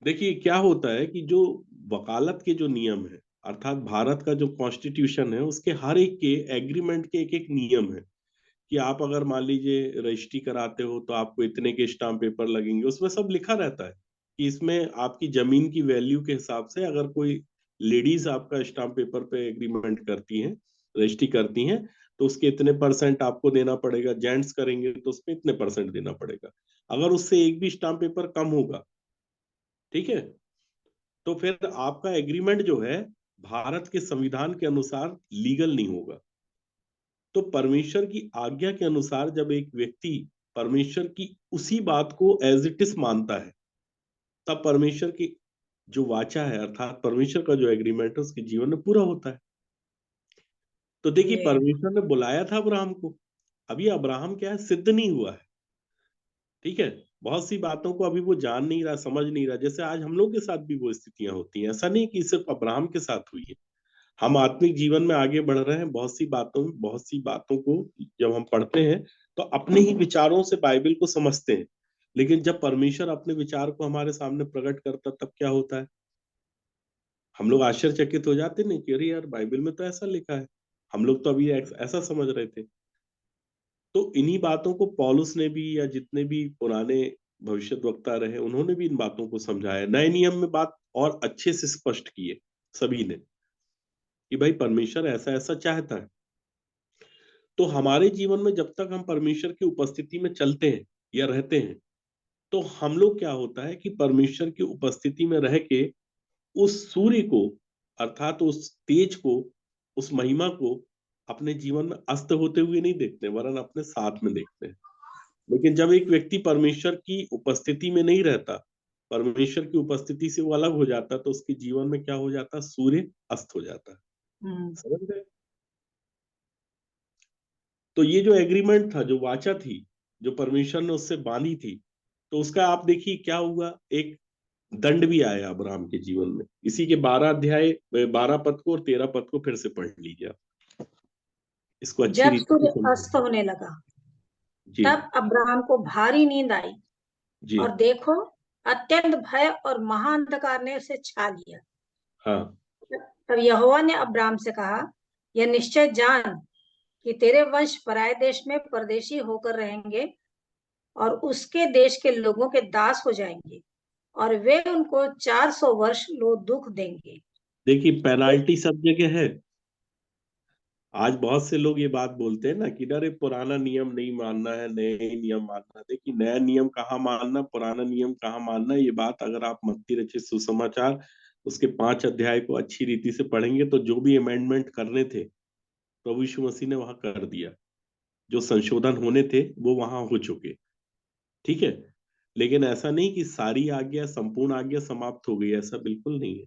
देखिए क्या होता है कि जो वकालत के जो नियम है, अर्थात भारत का जो कॉन्स्टिट्यूशन है, उसके हर एक के एग्रीमेंट के एक एक नियम है कि आप अगर मान लीजिए रजिस्ट्री कराते हो तो आपको इतने के स्टाम्प पेपर लगेंगे, उसमें सब लिखा रहता है कि इसमें आपकी जमीन की वैल्यू के हिसाब से अगर कोई लेडीज आपका स्टाम्प पेपर पे एग्रीमेंट करती हैं, रजिस्ट्री करती हैं, तो उसके इतने परसेंट आपको देना पड़ेगा, जेंट्स करेंगे तो उसमें इतने परसेंट देना पड़ेगा। अगर उससे एक भी स्टाम्प पेपर कम होगा, ठीक है, तो फिर आपका एग्रीमेंट जो है भारत के संविधान के अनुसार लीगल नहीं होगा। तो परमेश्वर की आज्ञा के अनुसार जब एक व्यक्ति परमेश्वर की उसी बात को एज इट इज मानता है, तब परमेश्वर की जो वाचा है, अर्थात परमेश्वर का जो एग्रीमेंट है, उसके जीवन में पूरा होता है। तो देखिए ये परमेश्वर ने बुलाया था अब्राहम को, अभी अब्राहम क्या है, सिद्ध नहीं हुआ है, ठीक है। बहुत सी बातों को अभी वो जान नहीं रहा, समझ नहीं रहा, जैसे आज हम लोग के साथ भी वो स्थितियां होती हैं, ऐसा नहीं कि सिर्फ अब्राहम के साथ हुई है। हम आत्मिक जीवन में आगे बढ़ रहे हैं, बहुत सी बातों को जब हम पढ़ते हैं तो अपने ही विचारों से बाइबल को समझते हैं, लेकिन जब परमेश्वर अपने विचार को हमारे सामने प्रकट करता तब क्या होता है, हम लोग आश्चर्यचकित हो जाते नहीं कि अरे यार बाइबल में तो ऐसा लिखा है, हम लोग तो अभी ऐसा समझ रहे थे। तो इन्हीं बातों को पौलुस ने भी, या जितने भी पुराने भविष्यद्वक्ता रहे, उन्होंने भी इन बातों को समझाया, नए नियम में बात और अच्छे से स्पष्ट किए सभी ने कि भाई परमेश्वर ऐसा ऐसा चाहता है। तो हमारे जीवन में जब तक हम परमेश्वर की उपस्थिति में चलते हैं या रहते हैं, तो हम लोग क्या होता है कि परमेश्वर की उपस्थिति में रह के उस सूर्य को, अर्थात उस तेज को, उस महिमा को अपने जीवन में अस्त होते हुए नहीं देखते, वरन अपने साथ में देखते हैं। लेकिन जब एक व्यक्ति परमेश्वर की उपस्थिति में नहीं रहता, परमेश्वर की उपस्थिति से वो अलग हो जाता, तो उसके जीवन में क्या हो जाता, सूर्य अस्त हो जाता है। समझ गए? तो ये जो एग्रीमेंट था, जो वाचा थी, जो परमेश्वर ने उससे बांधी थी, तो उसका आप देखिए क्या हुआ, एक दंड भी आया अब्राहम के जीवन में। इसी के 12 अध्याय, 12 पद को और 13 पद को फिर से पढ़ लीजिए आप, इसको अच्छी जब रीति से सूर्य अस्त समझिए। होने लगा, जी तब अब्राहम को भारी नींद आई, जी। और देखो, अत्यंत भय और महाअंधकार ने उसे छा लिया। हाँ तब यहोवा ने अब्राहम से कहा, यह निश्चय जान कि तेरे वंश पराये देश में परदेशी होकर रहेंगे और उसके देश के लोगों के दास हो जाएंगे, और वे उनको 400 वर्ष लो दुख देंगे। देखिए पेनाल्टी सब जगह है। आज बहुत से लोग ये बात बोलते हैं ना कि अरे पुराना नियम नहीं मानना है, नए नियम मानना है। देखिए नया नियम कहाँ मानना, पुराना नियम कहाँ मानना, ये बात अगर आप मत्ती रचित सुसमाचार उसके 5 अध्याय को अच्छी रीति से पढ़ेंगे तो जो भी अमेंडमेंट करने थे प्रभु यीशु मसीह ने वहां कर दिया, जो संशोधन होने थे वो वहां हो चुके, ठीक है। लेकिन ऐसा नहीं कि सारी आज्ञा, संपूर्ण आज्ञा समाप्त हो गई, ऐसा बिल्कुल नहीं है।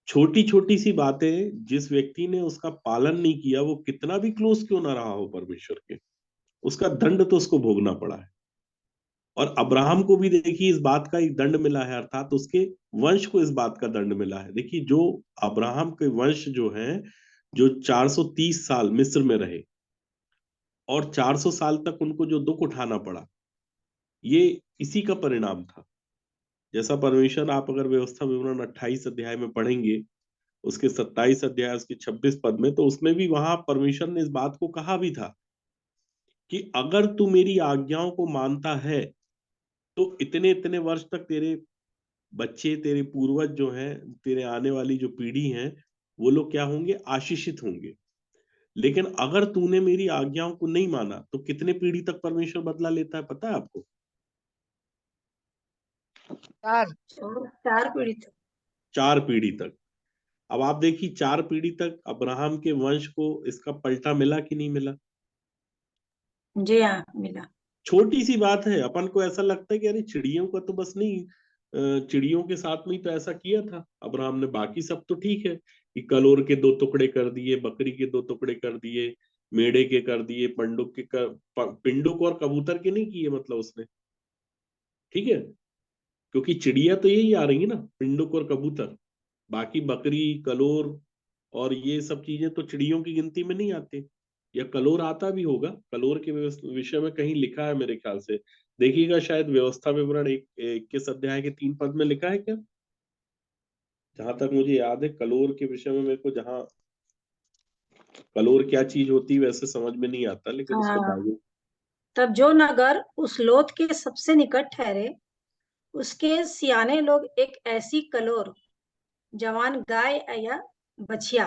छोटी छोटी सी बातें जिस व्यक्ति ने उसका पालन नहीं किया, वो कितना भी क्लोज क्यों ना रहा हो परमेश्वर के, उसका दंड तो उसको भोगना पड़ा है। और अब्राहम को भी देखिए इस बात का एक दंड मिला है, अर्थात उसके वंश को इस बात का दंड मिला है। देखिए जो अब्राहम के वंश जो है, जो 430 साल मिस्र में रहे और 400 साल तक उनको जो दुख उठाना पड़ा, ये इसी का परिणाम था। जैसा परमेश्वर, आप अगर व्यवस्था विवरण 28 अध्याय में पढ़ेंगे, उसके 27 अध्याय उसके 26 पद में, तो उसमें भी वहां परमेश्वर ने इस बात को कहा भी था कि अगर तू मेरी आज्ञाओं को मानता है तो इतने इतने वर्ष तक तेरे बच्चे, तेरे पूर्वज जो हैं, तेरे आने वाली जो पीढ़ी है, वो लोग क्या होंगे? आशीषित होंगे। लेकिन अगर तूने मेरी आज्ञाओं को नहीं माना तो कितने पीढ़ी तक परमेश्वर बदला लेता है, पता है आपको? 4। 4 पीढ़ी तक। 4 पीढ़ी तक। अब आप देखिए, 4 पीढ़ी तक अब्राहम के वंश को इसका पलटा मिला कि नहीं मिला? जी हाँ, मिला। छोटी सी बात है, अपन को ऐसा लगता है कि अरे चिड़ियों का तो बस नहीं, चिड़ियों के साथ में ही तो ऐसा किया था अब्राहम ने, बाकी सब तो ठीक है कि कलोर के 2 टुकड़े कर दिए, बकरी के 2 टुकड़े कर दिए, मेढ़े के कर दिए, पिंडुक और कबूतर के नहीं किए, मतलब उसने, ठीक है, क्योंकि चिड़िया तो यही आ रही है ना, पिंडुक और कबूतर। बाकी बकरी, कलोर और ये सब चीजें तो चिड़ियों की गिनती में नहीं आते। या कलोर आता भी होगा, कलोर के विषय में कहीं लिखा है मेरे ख्याल से, देखिएगा शायद व्यवस्था विवरण 21 अध्याय के 3 पद में लिखा है क्या? जहां तक मुझे याद है, कलोर के विषय में मेरे को, जहां कलोर क्या चीज होती है वैसे समझ में नहीं आता, लेकिन उसको हाँ, बाइबल। तब जो नगर उस लोथ के सबसे निकट ठहरे, उसके सियाने लोग एक ऐसी कलोर, जवान गाय या बछिया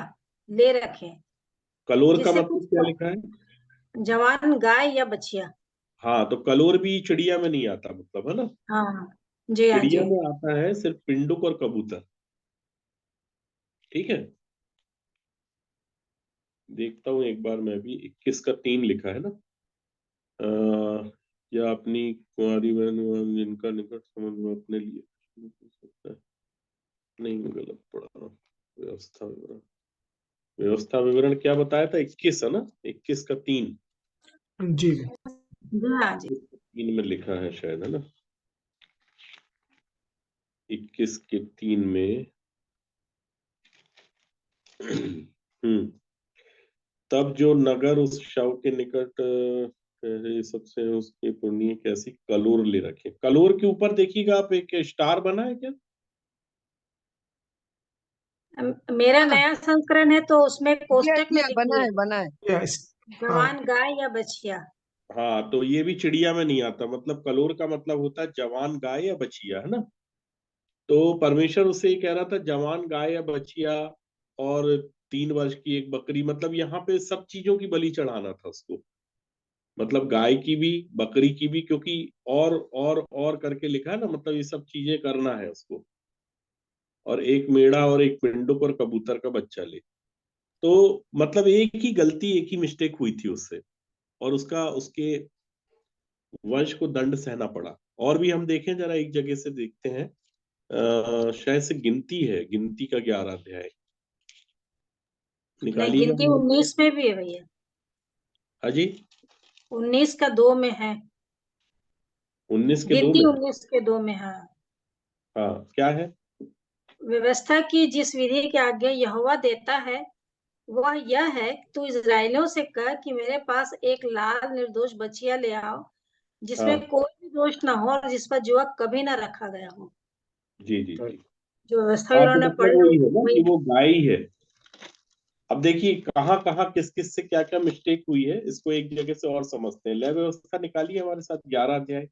ले रखें, कलोर का जिसे मतलब कुछ क्या लिखा है? जवान गाय या बछिया। हाँ, तो कलोर भी चिड़िया में नहीं आता, मतलब, है ना? हाँ जी, हाँ चिड़िया जी। में आता है सिर्फ पिंडुक और कबूतर, ठीक है। देखता हूँ एक बार मैं भी, 21 का 3 लिखा है ना। या अपनी कुंवारी बहन जिनका निकट संबंध में अपने लिए शुरू कर सकता है। नहीं, मैं गलत पढ़ा रहा हूँ। व्यवस्था विवरण, व्यवस्था विवरण क्या बताया था? 21 है ना, 21 का 3। जी जी हाँ जी। 3 में लिखा है शायद, है ना? 21 के 3 में तब जो नगर उस शव के निकट ये सबसे उसके पुण्य कैसी कलोर ले रखे। कलोर के ऊपर देखिएगा आप, एक स्टार बना है क्या? मेरा नया संस्करण है तो उसमें कोष्टक में लिखी बना है है, बना है। यस। हाँ, जवान गाय या बछिया। हाँ, तो ये भी चिड़िया में नहीं आता, मतलब कलोर का मतलब होता है जवान गाय या बछिया, है ना? तो परमेश्वर उससे ये कह रहा था, जवान गाय या बछिया और 3 वर्ष की एक बकरी, मतलब यहाँ पे सब चीजों की बलि चढ़ाना था उसको, मतलब गाय की भी, बकरी की भी, क्योंकि और करके लिखा है ना, मतलब ये सब चीजें करना है उसको, और एक मेढ़ा और एक पिंडुक और कबूतर का बच्चा ले। तो मतलब एक ही गलती, एक ही मिस्टेक हुई थी उससे, और उसका, उसके वंश को दंड सहना पड़ा। और भी हम देखें जरा, एक जगह से देखते हैं, शायद से गिनती है, गिनती का 11 अध्याय नहीं, निकालिएगा। गिनती 19 में भी है भैया। हाँ जी, 19 का 2 में है। 19 के 2 गिनती में। 19 के 2 में है। हाँ, क्या है? व्यवस्था की जिस विधि की आज्ञा यहोवा देता है वह यह है कि तू इस्राएलियों से कह कि मेरे पास एक लाल निर्दोष बछिया ले आओ, जिसमें हाँ, कोई भी दोष ना हो और जिस पर जुआ कभी ना रखा गया हो। जी जी जी। जो व्यवस्था हाँ, तो उन्होंने मतलब पढ़ी वही है ना वही। कि वो गाय ही है। अब देखिए कहाँ कहाँ किस किस से क्या क्या मिस्टेक हुई है, इसको एक जगह से और समझते हैं। लय व्यवस्था निकालिए हमारे साथ, 11 अध्याय।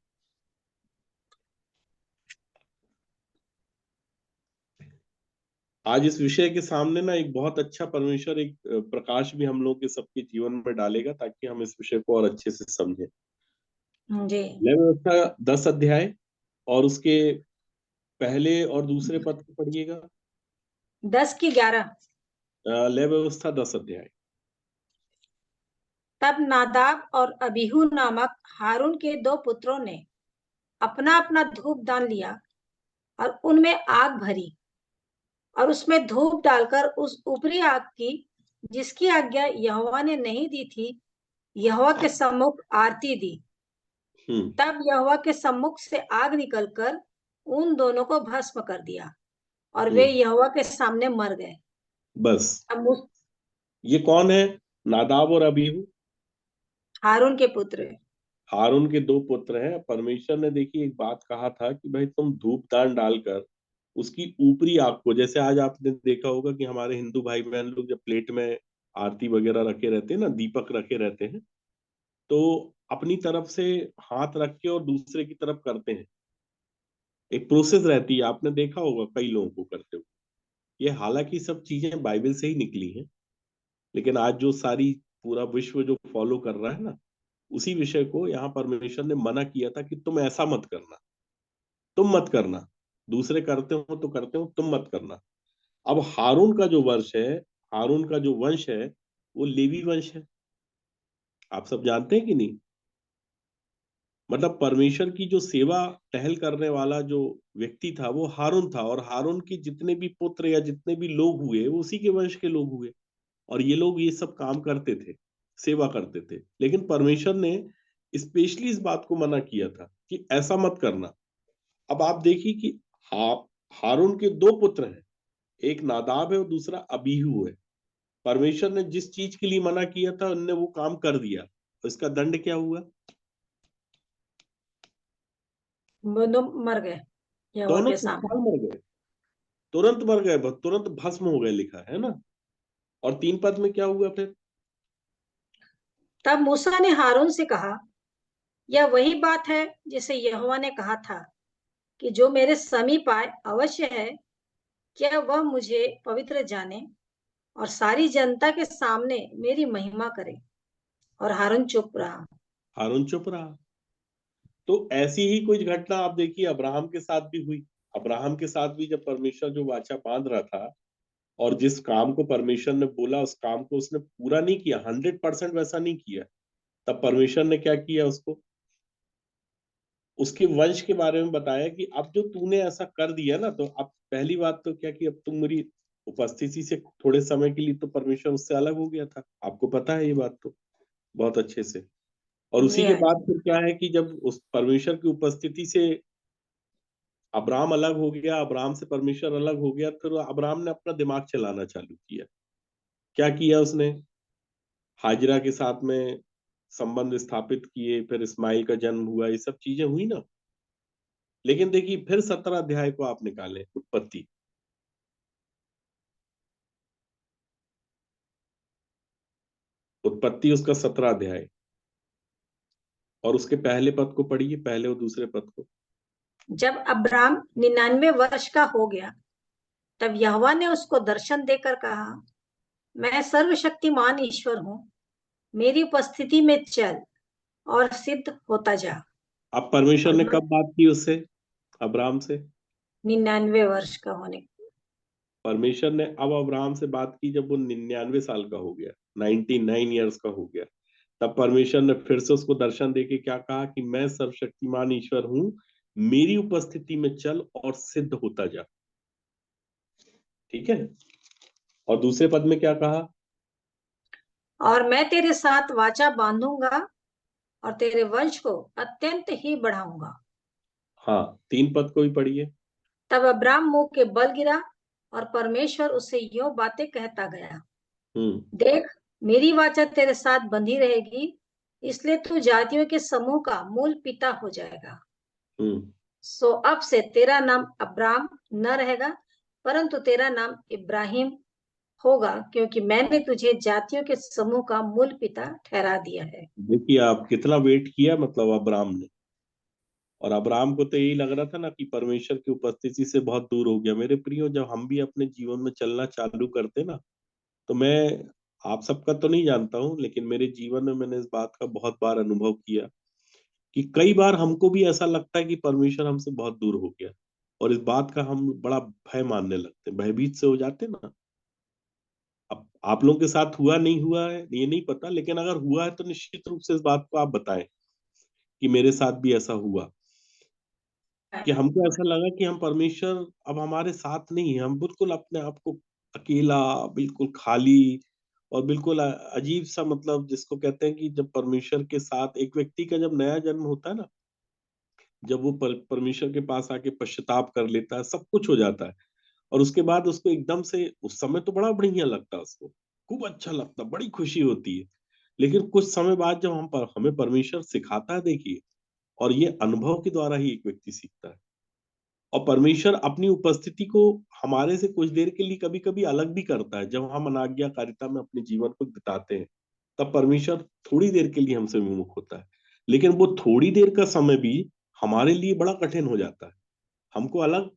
आज इस विषय के सामने ना एक बहुत अच्छा परमेश्वर एक प्रकाश भी हम लोग के सबके जीवन में डालेगा, ताकि हम इस विषय को और अच्छे से समझें। जी। लय व्यवस्था 10 अध्याय और उसके पहले और दूसरे पद को पढ़िएगा। 10 की 11। लय व्यवस्था 10 अध्याय। तब नादाब और अबीहू नामक हारून के 2 पुत्रों ने अपना अपना धूप दान लिया और उनमें आग भरी और उसमें धूप डालकर उस ऊपरी आग की, जिसकी आज्ञा यहोवा ने नहीं दी थी, यहोवा के सम्मुख आरती दी। तब यहोवा के सम्मुख से आग निकलकर उन दोनों को भस्म कर दिया और वे यहोवा के सामने मर गए। बस। अब ये कौन है? नादाब और अबीहू। हारून के पुत्र। हारून के 2 पुत्र हैं। परमेश्वर ने देखिए एक बात कहा था कि भाई तुम धूप दान डालकर उसकी ऊपरी आग को, जैसे आज आपने देखा होगा कि हमारे हिंदू भाई बहन लोग जब प्लेट में आरती वगैरह रखे रहते हैं ना, दीपक रखे रहते हैं, तो अपनी तरफ से हाथ रख के और दूसरे की तरफ करते हैं। एक प्रोसेस रहती है, आपने देखा होगा कई लोगों को करते हुए। ये हालांकि सब चीजें बाइबल से ही निकली हैं, लेकिन आज जो सारी पूरा विश्व जो फॉलो कर रहा है ना, उसी विषय को यहाँ परमेश्वर ने मना किया था कि तुम ऐसा मत करना, तुम मत करना। दूसरे करते हो तो करते हो, तुम मत करना। अब हारून का जो वर्ष है, हारून का जो वंश है, वो लेवी वंश है। आप सब जानते हैं कि नहीं? मतलब परमेश्वर की जो सेवा टहल करने वाला जो व्यक्ति था वो हारून था, और हारून के जितने भी पुत्र या जितने भी लोग हुए वो उसी के वंश के लोग हुए। और ये लोग ये सब काम करते थे, सेवा करते थे। लेकिन परमेश्वर ने स्पेशली इस बात को मना किया था कि ऐसा मत करना। अब आप देखिए कि हारून के 2 पुत्र हैं, एक नादाब है और दूसरा अबीहू है। परमेश्वर ने जिस चीज के लिए मना किया था उनने वो काम कर दिया, तो इसका दंड क्या हुआ? दोनों मर गए यहोवा दोनों के सामने। तत्काल मर गए, तुरंत मर गए, तुरंत भस्म हो गए, लिखा है ना। और 3 पद में क्या हुआ फिर? तब मूसा ने हारून से कहा, यह वही बात है जिसे यहोवा ने कहा था कि जो मेरे समीप आए अवश्य है, क्या वह मुझे पवित्र जाने और सारी जनता के सामने मेरी महिमा करे। और हारून चुप रहा। हारून चुप रहा। तो ऐसी ही कुछ घटना आप देखिए अब्राहम के साथ भी हुई। अब्राहम के साथ भी जब परमेश्वर जो वाचा बांध रहा था, और जिस काम को परमेश्वर ने बोला उस काम को उसने पूरा नहीं किया, 100% वैसा नहीं किया, तब परमेश्वर ने क्या किया? उसको, उसके वंश के बारे में बताया कि अब जो तूने ऐसा कर दिया ना, तो अब पहली बात तो क्या कि अब तुम मेरी उपस्थिति से थोड़े समय के लिए तो परमेश्वर उससे अलग हो गया था। आपको पता है ये बात तो बहुत अच्छे से। और उसी जी के हाँ बाद जी। फिर क्या है कि जब उस परमेश्वर की उपस्थिति से अब्राम अलग हो गया, अब्राम से परमेश्वर अलग हो गया, फिर अब्राम ने अपना दिमाग चलाना चालू किया। क्या किया उसने? हाजिरा के साथ में संबंध स्थापित किए, फिर इस्माइल का जन्म हुआ, ये सब चीजें हुई ना। लेकिन देखिए फिर 17 अध्याय को आप निकालें, उत्पत्ति, उत्पत्ति उसका 17 अध्याय, और उसके पहले पद को पढ़िए, पहले और दूसरे पद को। जब अब्राम 99 वर्ष का हो गया, तब यहोवा ने उसको दर्शन देकर कहा, मैं सर्वशक्तिमान ईश्वर हूँ, मेरी उपस्थिति में चल और सिद्ध होता जा। अब परमेश्वर और ने मैं कब बात की उससे, अब्राम से? 99 वर्ष का होने। परमेश्वर ने अब अब्राहम से बात की जब वो 99 साल का हो गया, 99 ईयर्स का हो गया। तब परमेश्वर ने फिर से उसको दर्शन देके क्या कहा कि मैं सर्वशक्तिमान ईश्वर हूं, मेरी उपस्थिति में चल और सिद्ध होता जा। ठीक है। और दूसरे पद में क्या कहा? और मैं तेरे साथ वाचा बांधूंगा और तेरे वंश को अत्यंत ही बढ़ाऊंगा। हाँ, 3 पद को भी पढ़िए। तब अब्राम मुंह के बल गिरा और परमेश्वर उससे यूं बातें कहता गया, देख, मेरी वाचा तेरे साथ बंधी रहेगी, इसलिए तू जातियों के समूह का मूल पिता हो जाएगा। सो अब से तेरा नाम अब्राम न रहेगा, परंतु तेरा नाम इब्राहिम होगा, क्योंकि मैंने तुझे जातियों के समूह का मूल पिता ठहरा दिया है। देखिए आप कितना वेट किया, मतलब अब्राम ने। और अब्राम को तो यही लग रहा था ना कि परमेश्वर की उपस्थिति से बहुत दूर हो गया। मेरे प्रियो, जब हम भी अपने जीवन में चलना चालू करते ना, तो मैं आप सबका तो नहीं जानता हूँ, लेकिन मेरे जीवन में मैंने इस बात का बहुत बार अनुभव किया कि कई बार हमको भी ऐसा लगता है कि परमेश्वर हमसे बहुत दूर हो गया, और इस बात का हम बड़ा भय मानने लगते हैं, भयभीत से हो जाते हैं ना। अब आप लोगों के साथ हुआ नहीं हुआ है ये नहीं पता, लेकिन अगर हुआ है तो निश्चित रूप से इस बात को आप बताएं कि मेरे साथ भी ऐसा हुआ, कि हमको ऐसा लगा कि हम परमेश्वर अब हमारे साथ नहीं है, हम बिल्कुल अपने आप को अकेला, बिल्कुल खाली, और बिल्कुल अजीब सा, मतलब जिसको कहते हैं कि जब परमेश्वर के साथ एक व्यक्ति का जब नया जन्म होता है ना, जब वो परमेश्वर के पास आके पश्चाताप कर लेता है, सब कुछ हो जाता है, और उसके बाद उसको एकदम से, उस समय तो बड़ा बढ़िया लगता है, उसको खूब अच्छा लगता, बड़ी खुशी होती है। लेकिन कुछ समय बाद जब हमें परमेश्वर सिखाता है, देखिए, और ये अनुभव के द्वारा ही एक व्यक्ति सीखता है। और परमेश्वर अपनी उपस्थिति को हमारे से कुछ देर के लिए कभी कभी अलग भी करता है। जब हम अनाज्ञाकारिता में अपने जीवन को बिताते हैं, तब परमेश्वर थोड़ी देर के लिए हमसे विमुख होता है, लेकिन वो थोड़ी देर का समय भी हमारे लिए बड़ा कठिन हो जाता है। हमको अलग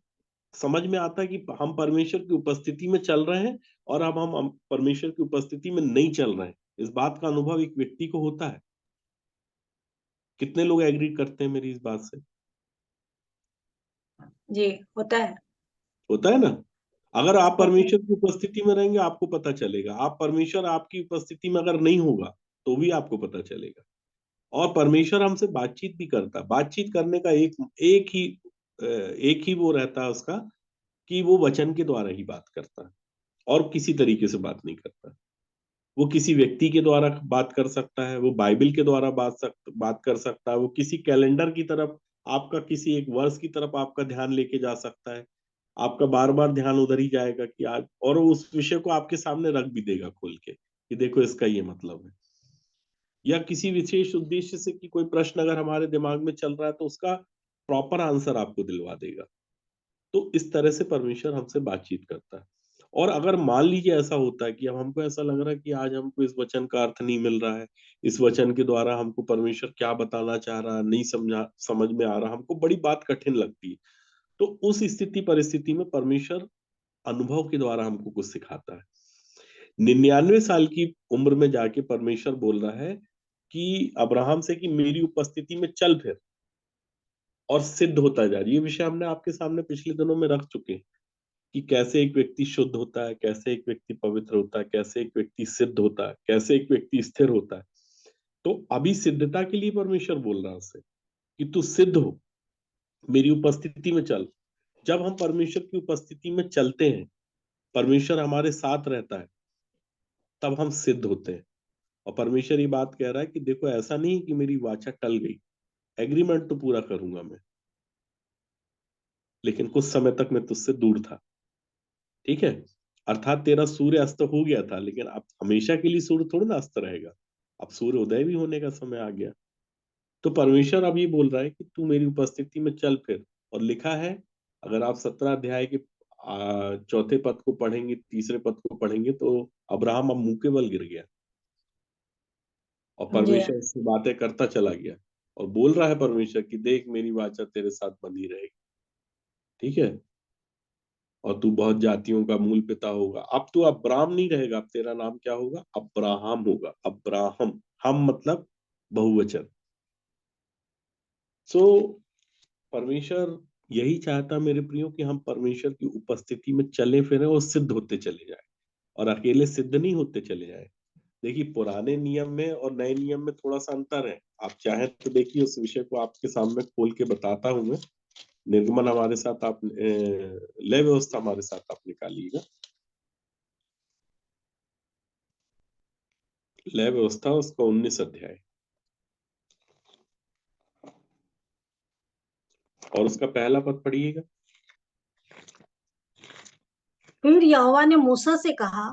समझ में आता है कि हम परमेश्वर की उपस्थिति में चल रहे हैं और अब हम परमेश्वर की उपस्थिति में नहीं चल रहे हैं। इस बात का अनुभव एक व्यक्ति को होता है। कितने लोग एग्री करते हैं मेरी इस बात से? जी होता है। होता है ना? अगर आप होता है। परमेश्वर की उपस्थिति में रहेंगे, आपको पता चलेगा। आप परमेश्वर आपकी उपस्थिति में अगर नहीं होगा, तो भी आपको पता चलेगा। और परमेश्वर हमसे बातचीत भी करता है। बातचीत करने का एक ही वो रहता है उसका, कि वो वचन के द्वारा ही बात करता है और किसी तरीके से बात नहीं करता। वो किसी व्यक्ति के द्वारा बात कर सकता है, वो बाइबल के द्वारा बात कर सकता है, वो किसी कैलेंडर की तरफ, आपका किसी एक वर्ष की तरफ आपका ध्यान लेके जा सकता है। आपका बार बार ध्यान उधर ही जाएगा कि आज, और वो उस विषय को आपके सामने रख भी देगा खोल के कि देखो इसका ये मतलब है। या किसी विशेष उद्देश्य से कि कोई प्रश्न अगर हमारे दिमाग में चल रहा है, तो उसका प्रॉपर आंसर आपको दिलवा देगा। तो इस तरह से परमेश्वर हमसे बातचीत करता है। और अगर मान लीजिए ऐसा होता है कि अब हमको ऐसा लग रहा है कि आज हमको इस वचन का अर्थ नहीं मिल रहा है, इस वचन के द्वारा हमको परमेश्वर क्या बताना चाह रहा है नहीं समझ में आ रहा, हमको बड़ी बात कठिन लगती है, तो उस स्थिति परिस्थिति में परमेश्वर अनुभव के द्वारा हमको कुछ सिखाता है। 99 साल की उम्र में जाके परमेश्वर बोल रहा है कि अब्राहम से कि मेरी उपस्थिति में चल फिर, और सिद्ध होता जा रही है। ये विषय हमने आपके सामने पिछले दिनों में रख चुके हैं कि कैसे एक व्यक्ति शुद्ध होता है, कैसे एक व्यक्ति पवित्र होता है, कैसे एक व्यक्ति सिद्ध होता है, कैसे एक व्यक्ति स्थिर होता है। तो अभी सिद्धता के लिए परमेश्वर बोल रहा है उससे कि तू सिद्ध हो, मेरी उपस्थिति में चल। जब हम परमेश्वर की उपस्थिति में चलते हैं, परमेश्वर हमारे साथ रहता है, तब हम सिद्ध होते हैं। और परमेश्वर ये बात कह रहा है कि देखो, ऐसा नहीं कि मेरी वाचा टल गई, एग्रीमेंट तो पूरा करूंगा मैं, लेकिन कुछ समय तक मैं तुझसे दूर था। ठीक है? अर्थात तेरा सूर्य अस्त हो गया था, लेकिन अब हमेशा के लिए सूर्य थोड़ा ना अस्त रहेगा। अब सूर्य उदय भी होने का समय आ गया। तो परमेश्वर अब ये बोल रहा है कि तू मेरी उपस्थिति में चल फिर। और लिखा है, अगर आप 17 अध्याय के चौथे पद को पढ़ेंगे, तीसरे पद को पढ़ेंगे, तो अब्राहम अब मुंह के बल गिर गया और जी परमेश्वर उससे बातें करता चला गया और बोल रहा है परमेश्वर कि देख, मेरी वाचा तेरे साथ बनी रहेगी। ठीक है? और तू बहुत जातियों का मूल पिता होगा। अब तू अब्राम नहीं रहेगा, अब तेरा नाम क्या होगा? अब्राहम होगा। अब्राहम, हम मतलब बहुवचन। सो परमेश्वर यही चाहता मेरे प्रियो कि हम परमेश्वर की उपस्थिति में चले फिरें और सिद्ध होते चले जाए, और अकेले सिद्ध नहीं होते चले जाए। देखिए, पुराने नियम में और नए नियम में थोड़ा सा अंतर है। आप चाहें तो देखिए, उस विषय को आपके सामने खोल के बताता हूं मैं। निर्गमन हमारे साथ आप लय व्यवस्था हमारे साथ आप निकालिएगा। लय व्यवस्था उसका 19 अध्याय और उसका पहला पद पढ़िएगा। फिर यहोवा ने मूसा से कहा,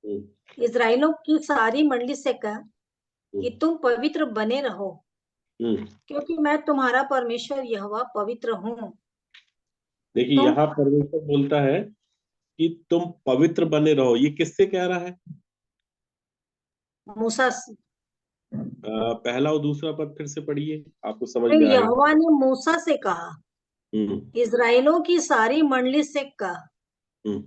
हम्म, इस्राएलियों की सारी मंडली से कह कि हम्म, तुम पवित्र बने रहो, हम्म। क्योंकि मैं तुम्हारा परमेश्वर यहोवा पवित्र हूँ। देखिए, तुम यहाँ परमेश्वर बोलता है कि तुम पवित्र बने रहो। ये किससे कह रहा है? मूसा पहला और दूसरा पद फिर से पढ़िए, आपको समझ फिर में आएगा। यहोवा ने मूसा से कहा, हम्म, इस्राएलियों की सारी मंडली से कह हम्म।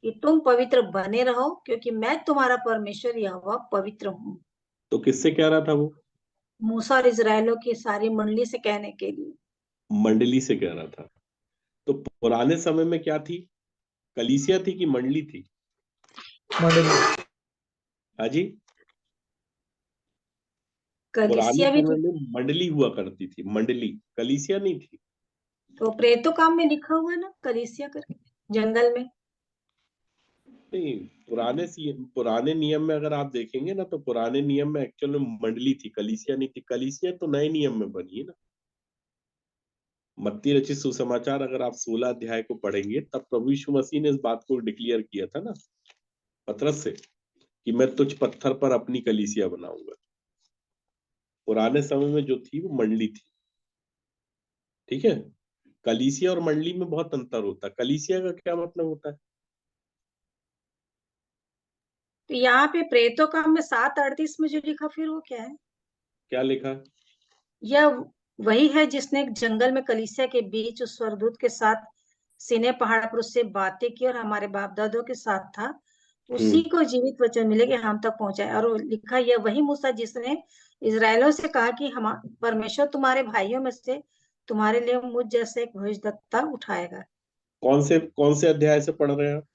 कि तुम पवित्र बने रहो, क्योंकि मैं तुम्हारा परमेश्वर यहोवा पवित्र हूँ। तो किससे कह रहा था वो? मूसा और इस्राएलियों की सारी मंडली से कहने के लिए। मंडली से कह रहा था। तो पुराने समय में क्या थी? कलीसिया थी कि मंडली थी? मंडली। हाँ जी। पुराने कलीसिया भी समय थी। में मंडली हुआ करती थी, मंडली, कलीसिया नहीं थी। तो प्रेतो काम में लिखा हुआ है ना, कलीसिया करके, जंगल में। नहीं, पुराने नियम में अगर आप देखेंगे ना, तो पुराने नियम में एक्चुअल में मंडली थी, कलीसिया नहीं थी। कलीसिया तो नए नियम में बनी है ना। मत्ती रचित सुसमाचार अगर आप 16 अध्याय को पढ़ेंगे, तब प्रभु यीशु मसीह ने इस बात को डिक्लेयर किया था ना पतरस से, कि मैं तुझ पत्थर पर अपनी कलीसिया बनाऊंगा। पुराने समय में जो थी वो मंडली थी, ठीक है। कलीसिया और मंडली में बहुत अंतर होता है। कलीसिया का क्या मतलब होता है? तो यहाँ पे प्रेतों का में 7:38 में जो लिखा फिर वो क्या है? क्या लिखा है? यह वही है जिसने जंगल में कलीसिया के बीच उस स्वर्गदूत के साथ सीने पहाड़ पर उससे बातें की और हमारे बाप दादों के साथ था। उसी को जीवित वचन मिले कि हम तक पहुंचाए। और वो लिखा, यह वही मूसा जिसने इजरायलियों से कहा कि हम परमेश्वर तुम्हारे भाइयों में से तुम्हारे लिए मुझ जैसे एक भविष्यद्वक्ता उठाएगा। कौन से अध्याय से पढ़ रहे हैं आप?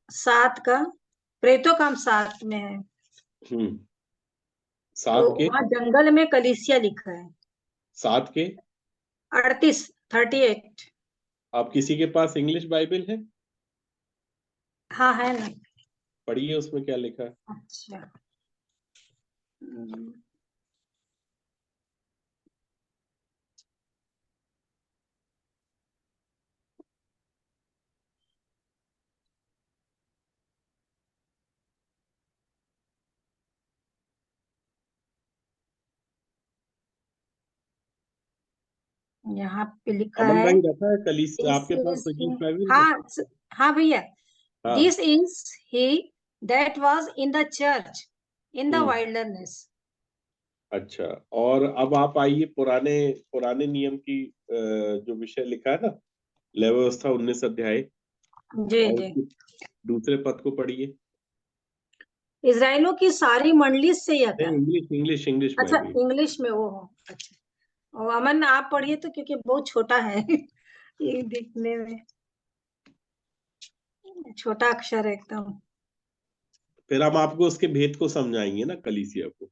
7 का, प्रेतों का हम 7 में है। हम्म। तो 7 के? वहां जंगल में कलीसिया लिखा है। 7 के? 38। आप किसी के पास इंग्लिश बाइबल है? हाँ है ना। पढ़िए, उसमें क्या लिखा है। अच्छा। यहाँ पे लिखा अमन है, भाई रखा है कलीसिया दिस आपके पास इज, इंग्लिश बाइबल है? हाँ हाँ भैया, हाँ। This is he that was in the church in the hmm. Wilderness. अच्छा, और अब आप आइए पुराने पुराने नियम की जो विषय लिखा है ना, लय व्यवस्था 19 अध्याय, जी और जी। उसके दूसरे पद को पढ़िए। इजराइलों की सारी मंडली से यह नहीं, कहा। इंग्लिश इंग्लिश इंग्लिश अच्छा, बाइबल। इंग्लिश में वो हो। अच्छा, और अमन आप पढ़िए तो, क्योंकि बहुत छोटा है ये दिखने में, छोटा अक्षर है एकदम। फिर हम आपको उसके भेद को समझाएंगे ना, कलीसिया को।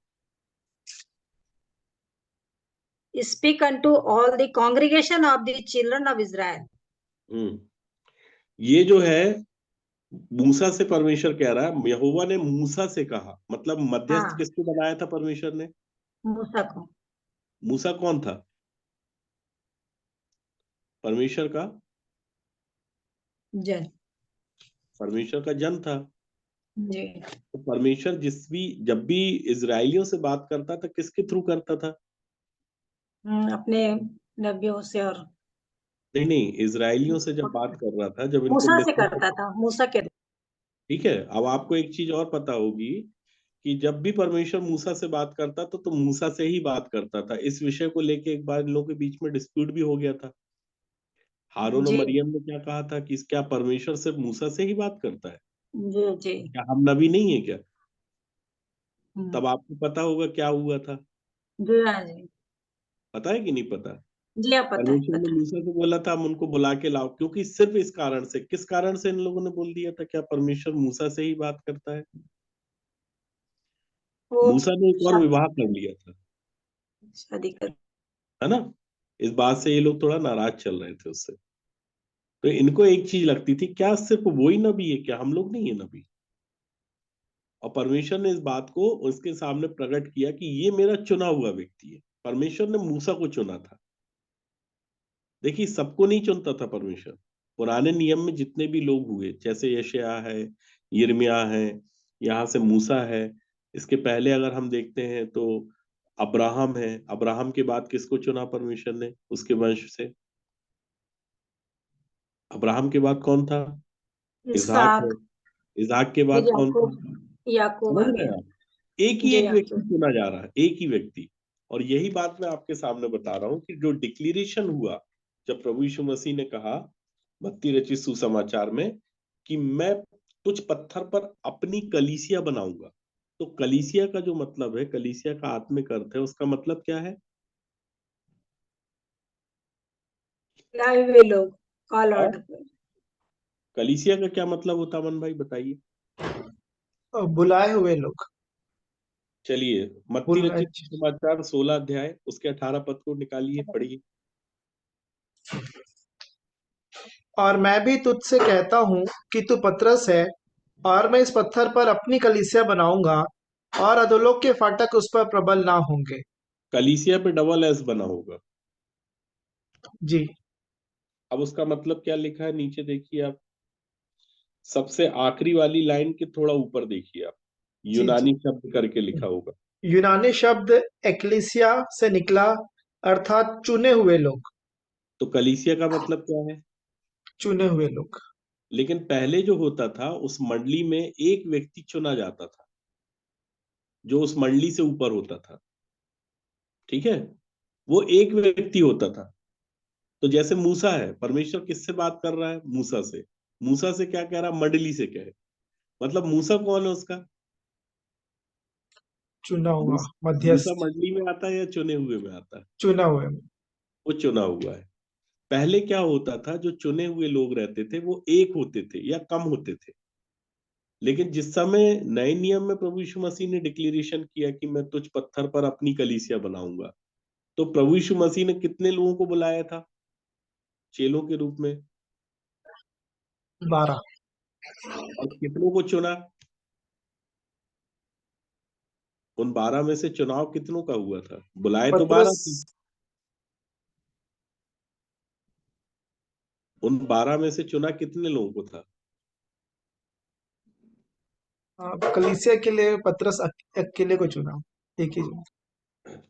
Speak unto all the congregation of the children of Israel. Hmm. ये जो है मूसा से परमेश्वर कह रहा है, यहोवा ने मूसा से कहा, मतलब मध्यस्थ हाँ, किसको बनाया था परमेश्वर ने? मूसा को। मूसा कौन था? परमेश्वर का जय। परमेश्वर का जन था। जी। तो परमेश्वर जब भी इजरायलियों से बात करता था, किसके थ्रू करता था? अपने नबियों से, और नहीं नहीं, इजरायलियों से जब बात कर रहा था, जब इनको मूसा से मिस्र से, करता था, मूसा के। ठीक है। अब आपको एक चीज और पता होगी कि जब भी परमेश्वर मूसा से बात करता था तो मूसा से ही बात करता था। इस विषय को लेके एक बार इन लोगों के बीच में डिस्प्यूट भी हो गया था। हारून और जी मरियम ने क्या कहा था कि क्या परमेश्वर सिर्फ मूसा से ही बात करता है? जी जी। क्या हम नबी नहीं है क्या? हम्म, तब आपको पता होगा क्या हुआ था। जी हाँ जी। पता है कि नहीं पता? जी हाँ, पता है परमेश्वर ने पता है। मूसा से बोला था हम उनको बुला के लाओ, क्योंकि सिर्फ इस कारण से, किस कारण से इन लोगों ने बोल दिया था क्या परमेश्वर मूसा से ही बात करता है? वो मूसा ने एक और शादी विवाह कर लिया था, शादी कर। है ना। इस बात से ये लोग थोड़ा नाराज चल रहे थे उससे। तो इनको एक चीज लगती थी, क्या सिर्फ वही नबी है क्या, हम लोग नहीं है नबी? और परमेश्वर ने इस बात को उसके सामने प्रकट किया कि ये मेरा चुना हुआ व्यक्ति है। परमेश्वर ने मूसा को चुना था। देखिए, सबको नहीं चुनता था परमेश्वर। पुराने नियम में जितने भी लोग हुए, जैसे यशायाह है, यिर्मयाह है, यहाँ से मूसा है, इसके पहले अगर हम देखते हैं तो अब्राहम है। अब्राहम के बाद किसको चुना परमेश्वर ने उसके वंश से? अब्राहम के बाद कौन था? इसहाक है। इसहाक। इसहाक के फिर बाद कौन था? याकूब। याकूब समझ आ रहे गया। हैं आप? एक ही जी एक व्यक्ति याकूब। चुना जा रहा है, एक ही व्यक्ति। और यही बात मैं आपके सामने बता रहा हूँ कि जो डिक्लेरेशन हुआ जब प्रभु यीशु मसीह ने कहा मत्ती रचित सुसमाचार में कि मैं तुझ पत्थर पर अपनी कलीसिया बनाऊंगा। तो कलीसिया का जो मतलब है, कलीसिया का आत्मिक अर्थ है, उसका मतलब क्या है? लाए हुए लोग, कॉल हाँ? आउट। कलीसिया का क्या मतलब होता है, अमन भाई बताइए। बुलाए हुए लोग। चलिए, मत्ती बुलाए। रचित सुसमाचार 16 अध्याय उसके 18 पद को निकालिए, पढ़िए। और मैं भी तुझसे कहता हूँ कि तू पतरस है, और मैं इस पत्थर पर अपनी कलीसिया बनाऊंगा, और अधोलोक के फाटक उस पर प्रबल ना होंगे। कलीसिया पे डबल एस बना होगा। जी। अब उसका मतलब क्या लिखा है नीचे देखिए आप, सबसे आखिरी वाली लाइन के थोड़ा ऊपर देखिए आप। जी यूनानी शब्द करके लिखा होगा। यूनानी शब्द एक्लीसिया से निकला, अर्थात चुने हुए लोग। तो कलीसिया का मतलब क्या है? चुने हुए लोग। लेकिन पहले जो होता था उस मंडली में एक व्यक्ति चुना जाता था जो उस मंडली से ऊपर होता था, ठीक है, वो एक व्यक्ति होता था। तो जैसे मूसा है, परमेश्वर किससे बात कर रहा है? मूसा से। मूसा से क्या कह रहा? मंडली से कहे। मतलब मूसा कौन है उसका? चुना हुआ मूसा मध्यस्थ। मंडली में आता है या चुने हुए में आता है? चुना हुए। वो चुना हुआ है। पहले क्या होता था, जो चुने हुए लोग रहते थे वो एक होते थे या कम होते थे। लेकिन जिस समय नए नियम में प्रभु यीशु मसीह ने डिक्लेरेशन किया कि मैं तुझ पत्थर पर अपनी कलीसिया बनाऊंगा, तो प्रभु यीशु मसीह ने कितने लोगों को बुलाया था चेलों के रूप में? 12। और कितनों को चुना? उन 12 में से चुनाव कितनों का हुआ था? बुलाए तो 12 पतरस। थे। उन 12 में से चुना कितने लोगों को था? कलीसिया के लिए पतरस अकेले को चुना, एक ही चुना।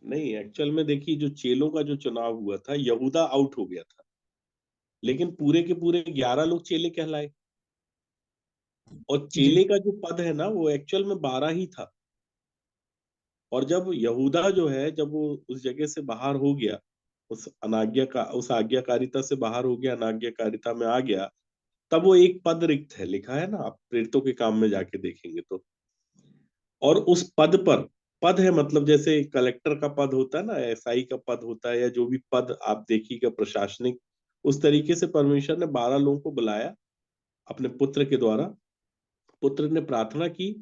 नहीं, एक्चुअल में देखिए, जो चेलों का जो चुनाव हुआ था, यहूदा आउट हो गया था, लेकिन पूरे के पूरे 11 लोग चेले कहलाए। और जी चेले का जो पद है ना, वो एक्चुअल में 12 ही था। और जब यहूदा जो है, जब वो उस जगह से बाहर हो गया, उस आज्ञाकारिता से बाहर हो गया, अनाज्ञाकारिता में आ गया, तब वो एक पद रिक्त है। लिखा है ना, आप प्रेरितों के काम में जाके देखेंगे तो। और उस पद पर, पद है मतलब जैसे कलेक्टर का पद होता है ना, एसआई का पद होता है, या जो भी पद आप देखिएगा प्रशासनिक, उस तरीके से परमेश्वर ने 12 लोगों को बुलाया अपने पुत्र के द्वारा। पुत्र ने प्रार्थना की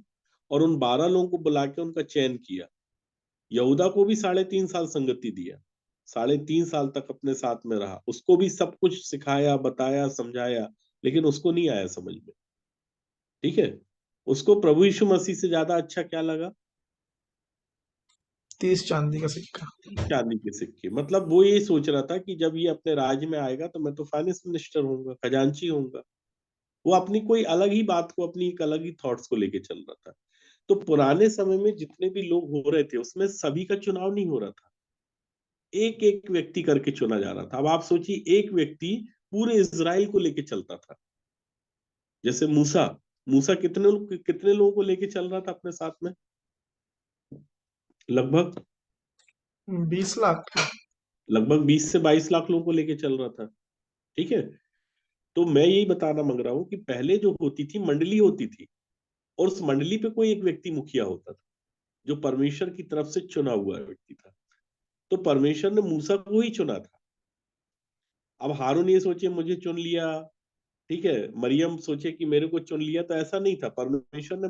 और उन 12 लोगों को बुला के उनका चयन किया। यहूदा को भी 3.5 साल संगति दिया, 3.5 साल तक अपने साथ में रहा, उसको भी सब कुछ सिखाया, बताया, समझाया, लेकिन उसको नहीं आया समझ में, ठीक है। उसको प्रभु यीशु मसीह से ज्यादा अच्छा क्या लगा? 30 चांदी का सिक्का। चांदी के सिक्के। मतलब वो ये सोच रहा था कि जब ये अपने राज्य में आएगा तो मैं तो फाइनेंस मिनिस्टर होऊंगा, खजांची होऊंगा। वो अपनी कोई अलग ही बात को, अपनी एक अलग ही थॉट्स को लेके चल रहा था। तो पुराने समय में जितने भी लोग हो रहे थे, उसमें सभी का चुनाव नहीं हो रहा था, एक एक व्यक्ति करके चुना जा रहा था। अब आप सोचिए, एक व्यक्ति पूरे इज़राइल को लेके चलता था। जैसे मूसा, मूसा कितने लोगों को लेके चल रहा था अपने साथ में? लगभग 20 लाख। लगभग 20 से 22 लाख लोगों को लेके चल रहा था, ठीक है। तो मैं यही बताना मांग रहा हूं कि पहले जो होती थी, मंडली होती थी, और उस मंडली पे कोई एक व्यक्ति मुखिया होता था जो परमेश्वर की तरफ से चुना हुआ व्यक्ति था। तो परमेश्वर ने मूसा को ही चुना था। अब हारून ये सोचे मुझे चुन लिया, ठीक है, मरियम सोचे कि मेरे को चुन लिया, तो ऐसा नहीं था। परमेश्वर ने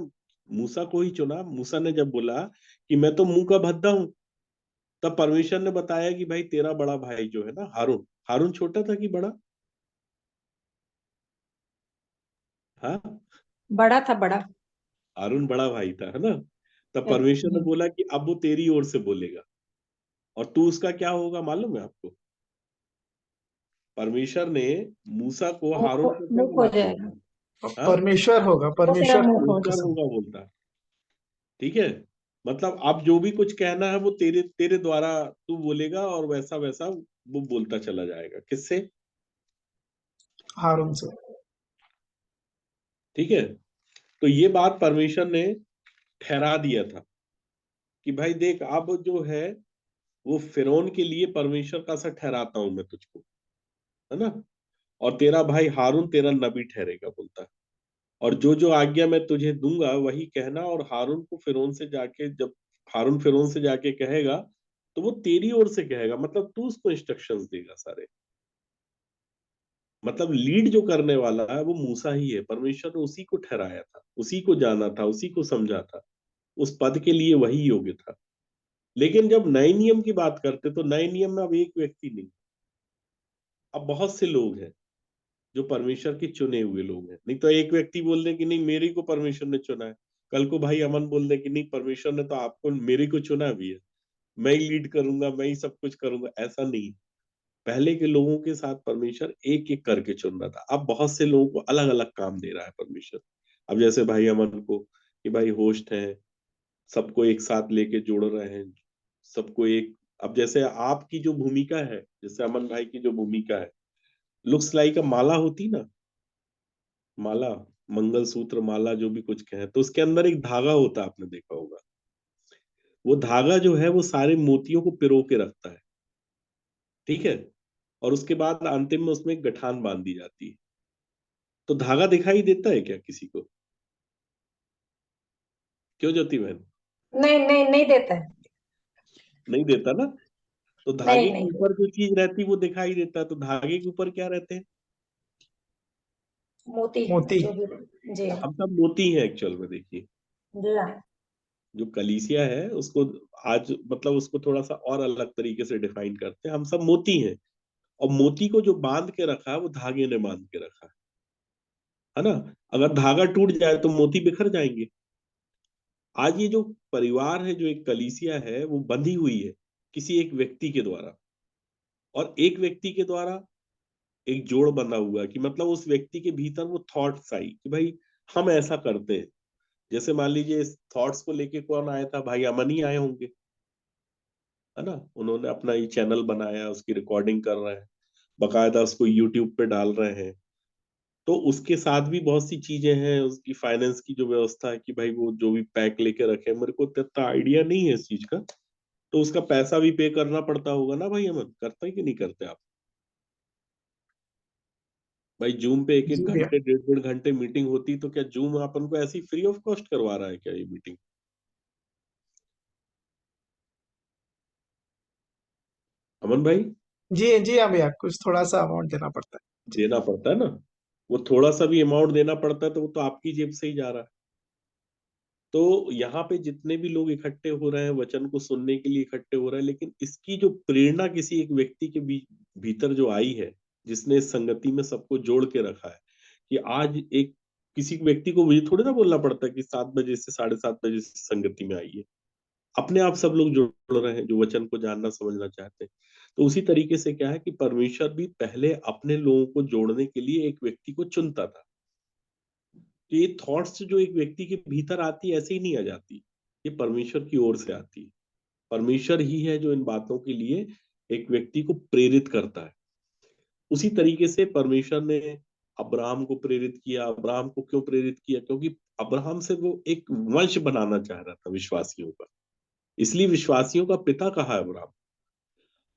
मूसा को ही चुना। मूसा ने जब बोला कि मैं तो मुंह का भद्दा हूं, तब परमेश्वर ने बताया कि भाई तेरा बड़ा भाई जो है ना हारून, हारून छोटा था कि बड़ा? हाँ, बड़ा था, बड़ा। हारून बड़ा भाई था, है ना। तब परमेश्वर ने बोला कि अब वो तेरी ओर से बोलेगा, और तू उसका क्या होगा मालूम है आपको? परमेश्वर ने मूसा को हारून को क्या मुंह बना हो दिया? जाएगा। हाँ, परमेश्वर होगा, वो तेरा परमेश्वर मुंह की हो परमेश्वर कसम। होगा बोलता है, ठीक है। मतलब अब जो भी कुछ कहना है वो तेरे तेरे द्वारा तू बोलेगा, और वैसा वैसा वो बोलता चला जाएगा। किससे? हारून से। ठीक है। तो ये बात परमेश्वर ने ठहरा दिया था कि भाई देख, अब जो है वो फिरौन के लिए परमेश्वर का सा ठहराता हूं मैं तुझको, है ना। और तेरा भाई हारून तेरा नबी ठहरेगा बोलता है। और जो जो आज्ञा मैं तुझे दूंगा वही कहना। और हारून को फिरौन से जाके, जब हारून फिरौन से जाके कहेगा, तो वो तेरी ओर से कहेगा, मतलब तू उसको इंस्ट्रक्शंस देगा सारे। मतलब लीड जो करने वाला है वो मूसा ही है। परमेश्वर ने उसी को ठहराया था, उसी को जाना था, उसी को समझा था, उस पद के लिए वही योग्य था। लेकिन जब नए नियम की बात करते तो नए नियम में अब एक व्यक्ति नहीं, अब बहुत से लोग हैं जो परमेश्वर के चुने हुए लोग हैं। नहीं तो एक व्यक्ति बोल दे कि नहीं मेरे को परमेश्वर ने चुना है, कल को भाई अमन बोल दे कि नहीं परमेश्वर ने तो आपको, मेरे को चुना भी है, मैं ही लीड करूंगा, मैं ही सब कुछ करूंगा, ऐसा नहीं। पहले के लोगों के साथ परमेश्वर एक एक करके चुन रहा था। अब बहुत से लोगों को अलग अलग काम दे रहा है परमेश्वर। अब जैसे भाई अमन को कि भाई होस्ट हैं, सबको एक साथ लेके जोड़ रहे हैं, सबको एक। अब जैसे आपकी जो भूमिका है, जैसे अमन भाई की जो भूमिका है, लुक्स लाइक अ माला होती ना, माला, मंगलसूत्र, माला, जो भी कुछ कहें, तो उसके अंदर एक धागा होता है, आपने देखा होगा। वो धागा जो है वो सारे मोतियों को पिरो के रखता है, ठीक है। और उसके बाद अंतिम में उसमें एक गठान बांध दी जाती है। तो धागा दिखाई देता है क्या किसी को? क्यों ज्योति बहन? नहीं नहीं नहीं देता है। नहीं देता ना। तो धागे नहीं के नहीं ऊपर जो चीज रहती है वो दिखाई देता है, तो धागे के ऊपर क्या रहते हैं? मोती मोती। जो भी। जी हम सब मोती हैं एक्चुअल में, देखिए। जी हाँ। जो कलीसिया है उसको आज मतलब उसको थोड़ा सा और अलग तरीके से डिफाइन करते हैं। हम सब मोती हैं, और मोती को जो बांध के रखा है वो धागे ने बांध के रखा है ना। अगर धागा टूट जाए तो मोती बिखर जाएंगे। आज ये जो परिवार है, जो एक कलीसिया है, वो बंधी हुई है किसी एक व्यक्ति के द्वारा, और एक व्यक्ति के द्वारा एक जोड़ बना हुआ है, कि मतलब उस व्यक्ति के भीतर वो थॉट्स आई कि भाई हम ऐसा करते हैं। जैसे मान लीजिए इस थॉट्स को लेके कौन आया था? भाई अमन ही आए होंगे, है ना। उन्होंने अपना ये चैनल बनाया, उसकी रिकॉर्डिंग कर रहे हैं, बकायदा उसको यूट्यूब पे डाल रहे हैं। तो उसके साथ भी बहुत सी चीजें हैं, उसकी फाइनेंस की जो व्यवस्था है, कि भाई वो जो भी पैक लेके रखे, मेरे को इतना आइडिया नहीं है इस चीज का। तो उसका पैसा भी पे करना पड़ता होगा ना भाई अमन, करता है कि नहीं करते आप? भाई जूम पे एक जी एक भैया। घंटे, डेढ़ डेढ़ घंटे मीटिंग होती, तो क्या जूम अपन को ऐसी फ्री ऑफ कॉस्ट करवा रहा है क्या ये मीटिंग? अमन भाई, जी जी हाँ भैया, कुछ थोड़ा सा अमाउंट देना पड़ता है जी। देना पड़ता है ना। वो थोड़ा सा भी अमाउंट देना पड़ता है तो वो तो आपकी जेब से ही जा रहा है। तो यहाँ पे जितने भी लोग इकट्ठे हो रहे हैं वचन को सुनने के लिए इकट्ठे हो रहे हैं, लेकिन इसकी जो प्रेरणा किसी एक व्यक्ति के भीतर जो आई है, जिसने इस संगति में सबको जोड़ के रखा है, कि आज एक किसी व्यक्ति को मुझे थोड़ी ना बोलना पड़ता है कि 7 बजे से 7:30 बजे से संगति में आइए। अपने आप सब लोग जुड़ रहे हैं जो वचन को जानना समझना चाहते हैं। तो उसी तरीके से क्या है कि परमेश्वर भी पहले अपने लोगों को जोड़ने के लिए एक व्यक्ति को चुनता था। तो ये थॉट्स जो एक व्यक्ति के भीतर आती है, ऐसे ही नहीं आ जाती, ये परमेश्वर की ओर से आती है। परमेश्वर ही है जो इन बातों के लिए एक व्यक्ति को प्रेरित करता है। उसी तरीके से परमेश्वर ने अब्राहम को प्रेरित किया। अब्राहम को क्यों प्रेरित किया? क्योंकि अब्राहम से वो एक वंश बनाना चाह रहा था विश्वासियों का, इसलिए विश्वासियों का पिता कहा है अब्राहम।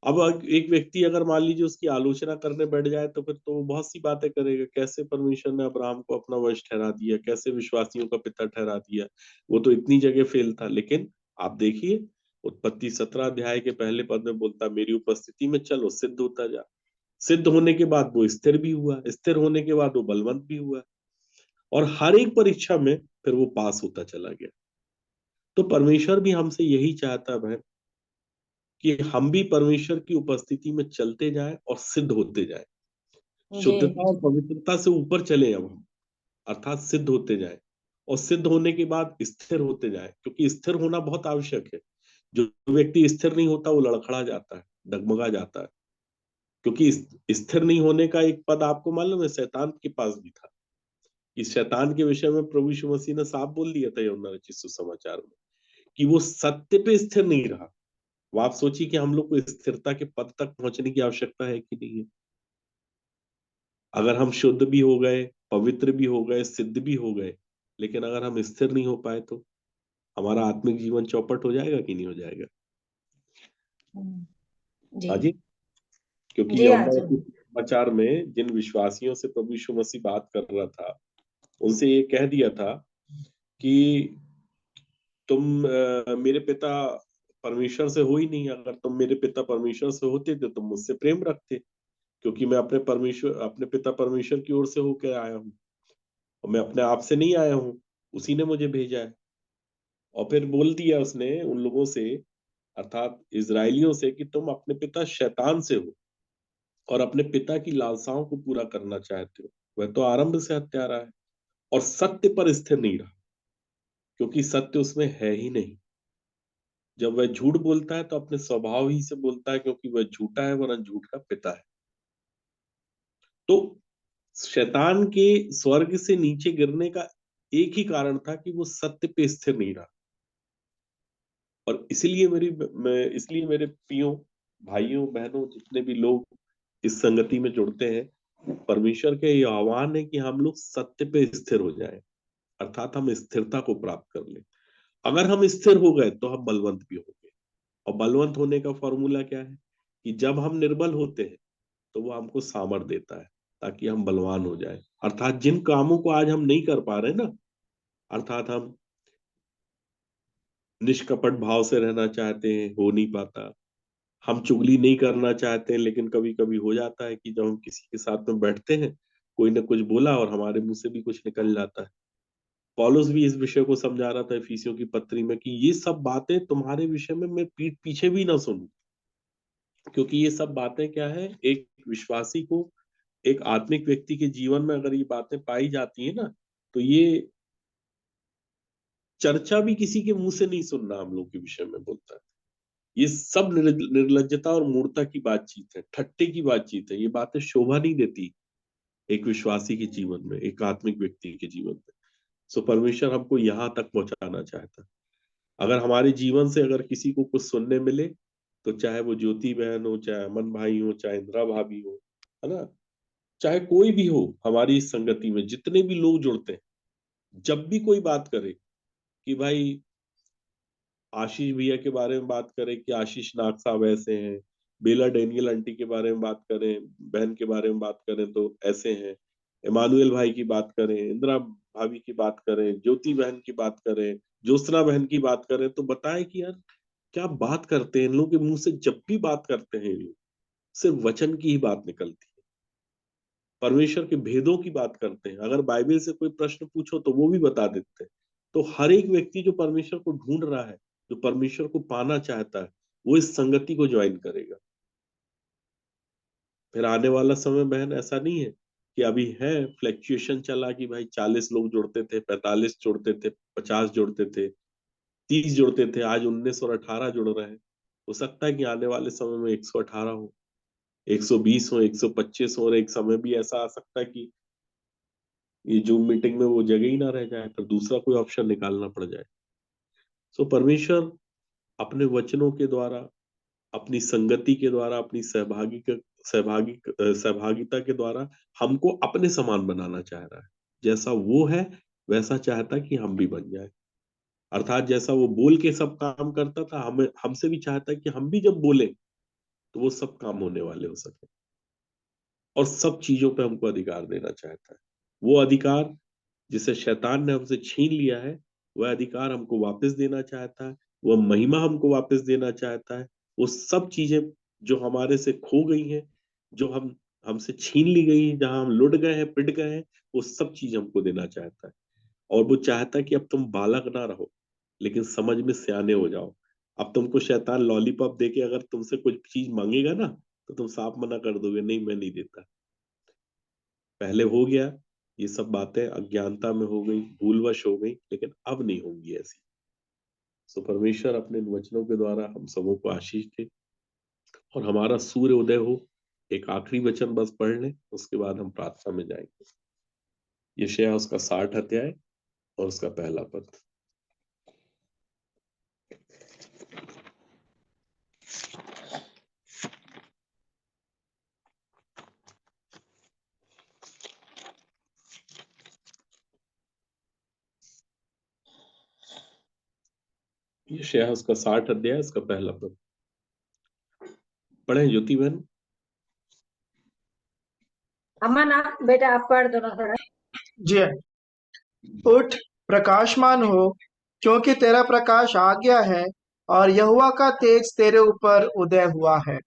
अब एक व्यक्ति अगर मान लीजिए उसकी आलोचना करने बैठ जाए तो फिर तो वो बहुत सी बातें करेगा, कैसे परमेश्वर ने अब्राहम को अपना वंश ठहरा दिया, कैसे विश्वासियों का पिता ठहरा दिया, वो तो इतनी जगह फेल था। लेकिन आप देखिए, उत्पत्ति 17 अध्याय के पहले पद में बोलता, मेरी उपस्थिति में चलो, सिद्ध होता जा। सिद्ध होने के बाद वो स्थिर भी हुआ, स्थिर होने के बाद वो बलवंत भी हुआ, और हर एक परीक्षा में फिर वो पास होता चला गया। तो परमेश्वर भी हमसे यही चाहता है बहन, कि हम भी परमेश्वर की उपस्थिति में चलते जाएं और सिद्ध होते जाएं, जी शुद्धता और पवित्रता से ऊपर चले अब हम, अर्थात सिद्ध होते जाएं। और सिद्ध होने के बाद स्थिर होते जाएं, क्योंकि स्थिर होना बहुत आवश्यक है। जो व्यक्ति स्थिर नहीं होता वो लड़खड़ा जाता है, डगमगा जाता है। क्योंकि स्थिर नहीं होने का एक पद आपको मालूम है शैतान के पास भी था। इस शैतान के विषय में प्रभु यीशु मसीह ने साफ बोल दिया था यूहन्ना रचित सुसमाचार में, कि वो सत्य पे स्थिर नहीं रहा। वो आप सोचिए कि हम लोग को स्थिरता के पद तक पहुंचने की आवश्यकता है कि नहीं है? अगर हम शुद्ध भी हो गए, पवित्र भी हो गए, सिद्ध भी हो गए, लेकिन अगर हम स्थिर नहीं हो पाए तो हमारा आत्मिक जीवन चौपट हो जाएगा कि नहीं हो जाएगा? जी हाँ जी। क्योंकि जी हाँ यूहन्ना जी। रचित सुसमाचार में जिन विश्वासियों से प्रभु यीशु मसीह बात कर रहा था, उनसे ये कह दिया था कि तुम मेरे पिता परमेश्वर से हो ही नहीं। अगर तुम मेरे पिता परमेश्वर से होते तो तुम मुझसे प्रेम रखते, क्योंकि मैं अपने पिता परमेश्वर की ओर से होकर आया हूँ, और मैं अपने आप से नहीं आया हूँ, उसी ने मुझे भेजा है। और फिर बोल दिया उसने उन लोगों से, अर्थात इजरायलियों से, कि तुम अपने पिता शैतान से हो और अपने पिता की लालसाओं को पूरा करना चाहते हो। वह तो आरंभ से हत्यारा है और सत्य पर स्थिर नहीं रहा, क्योंकि सत्य उसमें है ही नहीं। जब वह झूठ बोलता है तो अपने स्वभाव ही से बोलता है, क्योंकि वह झूठा है, वरन झूठ का पिता है। तो शैतान के स्वर्ग से नीचे गिरने का एक ही कारण था कि वो सत्य पे स्थिर नहीं रहा। और इसलिए मेरे प्रियो भाइयों बहनों, जितने भी लोग इस संगति में जुड़ते हैं, परमेश्वर के ये आह्वान है कि हम लोग सत्य पे स्थिर हो जाएं, अर्थात हम स्थिरता को प्राप्त कर लें। अगर हम स्थिर हो गए तो हम बलवंत भी होंगे। और बलवंत होने का फॉर्मूला क्या है कि जब हम निर्बल होते हैं तो वो हमको सामर्थ देता है ताकि हम बलवान हो जाए। अर्थात जिन कामों को आज हम नहीं कर पा रहे ना, अर्थात हम निष्कपट भाव से रहना चाहते हैं, हो नहीं पाता। हम चुगली नहीं करना चाहते हैं, लेकिन कभी कभी हो जाता है कि जब हम किसी के साथ में बैठते हैं, कोई ना कुछ बोला और हमारे मुंह से भी कुछ निकल जाता है। पौलुस भी इस विषय को समझा रहा था इफिसियों की पत्री में कि ये सब बातें तुम्हारे विषय में मैं पीठ पीछे भी ना सुनूं, क्योंकि ये सब बातें क्या है, एक विश्वासी को, एक आत्मिक व्यक्ति के जीवन में अगर ये बातें पाई जाती है ना, तो ये चर्चा भी किसी के मुंह से नहीं सुनना हम लोग के विषय में बोलता है। ये सब निर्लज्जता और मूर्खता की बातचीत है, ठट्टे की बातचीत है। ये बातें शोभा नहीं देती एक विश्वासी के जीवन में, एक आत्मिक व्यक्ति के जीवन में। सो परमेश्वर हमको यहाँ तक पहुंचाना चाहता है। अगर हमारे जीवन से अगर किसी को कुछ सुनने मिले, तो चाहे वो ज्योति बहन हो, चाहे अमन भाई हो, चाहे इंदिरा भाभी हो, है ना, चाहे कोई भी हो, हमारी इस संगति में जितने भी लोग जुड़ते हैं, जब भी कोई बात करे कि भाई आशीष भैया के बारे में बात करें कि आशीष नाग साहब ऐसे हैं, बेला डेनियल आंटी के बारे में बात करें, बहन के बारे में बात करें तो ऐसे हैं, इमानुएल भाई की बात करें, इंदिरा भाभी की बात करें, ज्योति बहन की बात करें, ज्योत्सना बहन की बात करें, तो बताएं कि यार क्या बात करते हैं इन लोगों के मुंह से। जब भी बात करते हैं ये लोग, सिर्फ वचन की ही बात निकलती है, परमेश्वर के भेदों की बात करते हैं। अगर बाइबल से कोई प्रश्न पूछो तो वो भी बता देते हैं। तो हर एक व्यक्ति जो परमेश्वर को ढूंढ रहा है, जो परमेश्वर को पाना चाहता है, वो इस संगति को ज्वाइन करेगा। फिर आने वाला समय बहन ऐसा नहीं है कि अभी है फ्लैक्चुएशन चला कि भाई 40 लोग जुड़ते थे, 45 जुड़ते थे, 50 जुड़ते थे, 30 जुड़ते थे, आज 19 और 18 जुड़ रहे हैं। हो सकता है कि आने वाले समय में 118 हो, 120 हो, 125 हो, और एक समय भी ऐसा आ सकता है कि ये जूम मीटिंग में वो जगह ही ना रह जाए, फिर दूसरा कोई ऑप्शन निकालना पड़ जाए। सो परमेश्वर अपने वचनों के द्वारा, अपनी संगति के द्वारा, अपनी सहभागिता के द्वारा हमको अपने समान बनाना चाह रहा है। जैसा वो है वैसा चाहता है कि हम भी बन जाए। अर्थात जैसा वो बोल के सब काम करता था, हमें हमसे भी चाहता है कि हम भी जब बोले तो वो सब काम होने वाले हो सके, और सब चीजों पे हमको अधिकार देना चाहता है। वो अधिकार जिसे शैतान ने हमसे छीन लिया है, वह अधिकार हमको वापस देना चाहता है, वह महिमा हमको वापस देना चाहता है। वो सब चीजें जो हमारे से खो गई हैं, जो हमसे छीन ली गई हैं, जहां हम लुट गए हैं, पिट गए हैं, वो सब चीज हमको देना चाहता है। और वो चाहता है कि अब तुम बालक ना रहो, लेकिन समझ में सियाने हो जाओ। अब तुमको शैतान लॉलीपॉप देके अगर तुमसे कुछ चीज मांगेगा ना, तो तुम साफ मना कर दोगे, नहीं मैं नहीं देता। पहले हो गया, ये सब बातें अज्ञानता में हो गई, भूलवश हो गई, लेकिन अब नहीं होंगी ऐसी। सो परमेश्वर अपने इन वचनों के द्वारा हम सबों को आशीष दे और हमारा सूर्य उदय हो। एक आखिरी वचन बस पढ़ लें, उसके बाद हम प्रार्थना में जाएंगे। यशायाह उसका 60 अध्याय और उसका पहला पद। यशायाह उसका 60 अध्याय, उसका पहला पद पढ़े ज्योति बहन। अमन आप बेटा आप पढ़ दो ना थोड़ा। जी हाँ। उठ, प्रकाशमान हो, क्योंकि तेरा प्रकाश आ गया है और यहोवा का तेज तेरे ऊपर उदय हुआ है।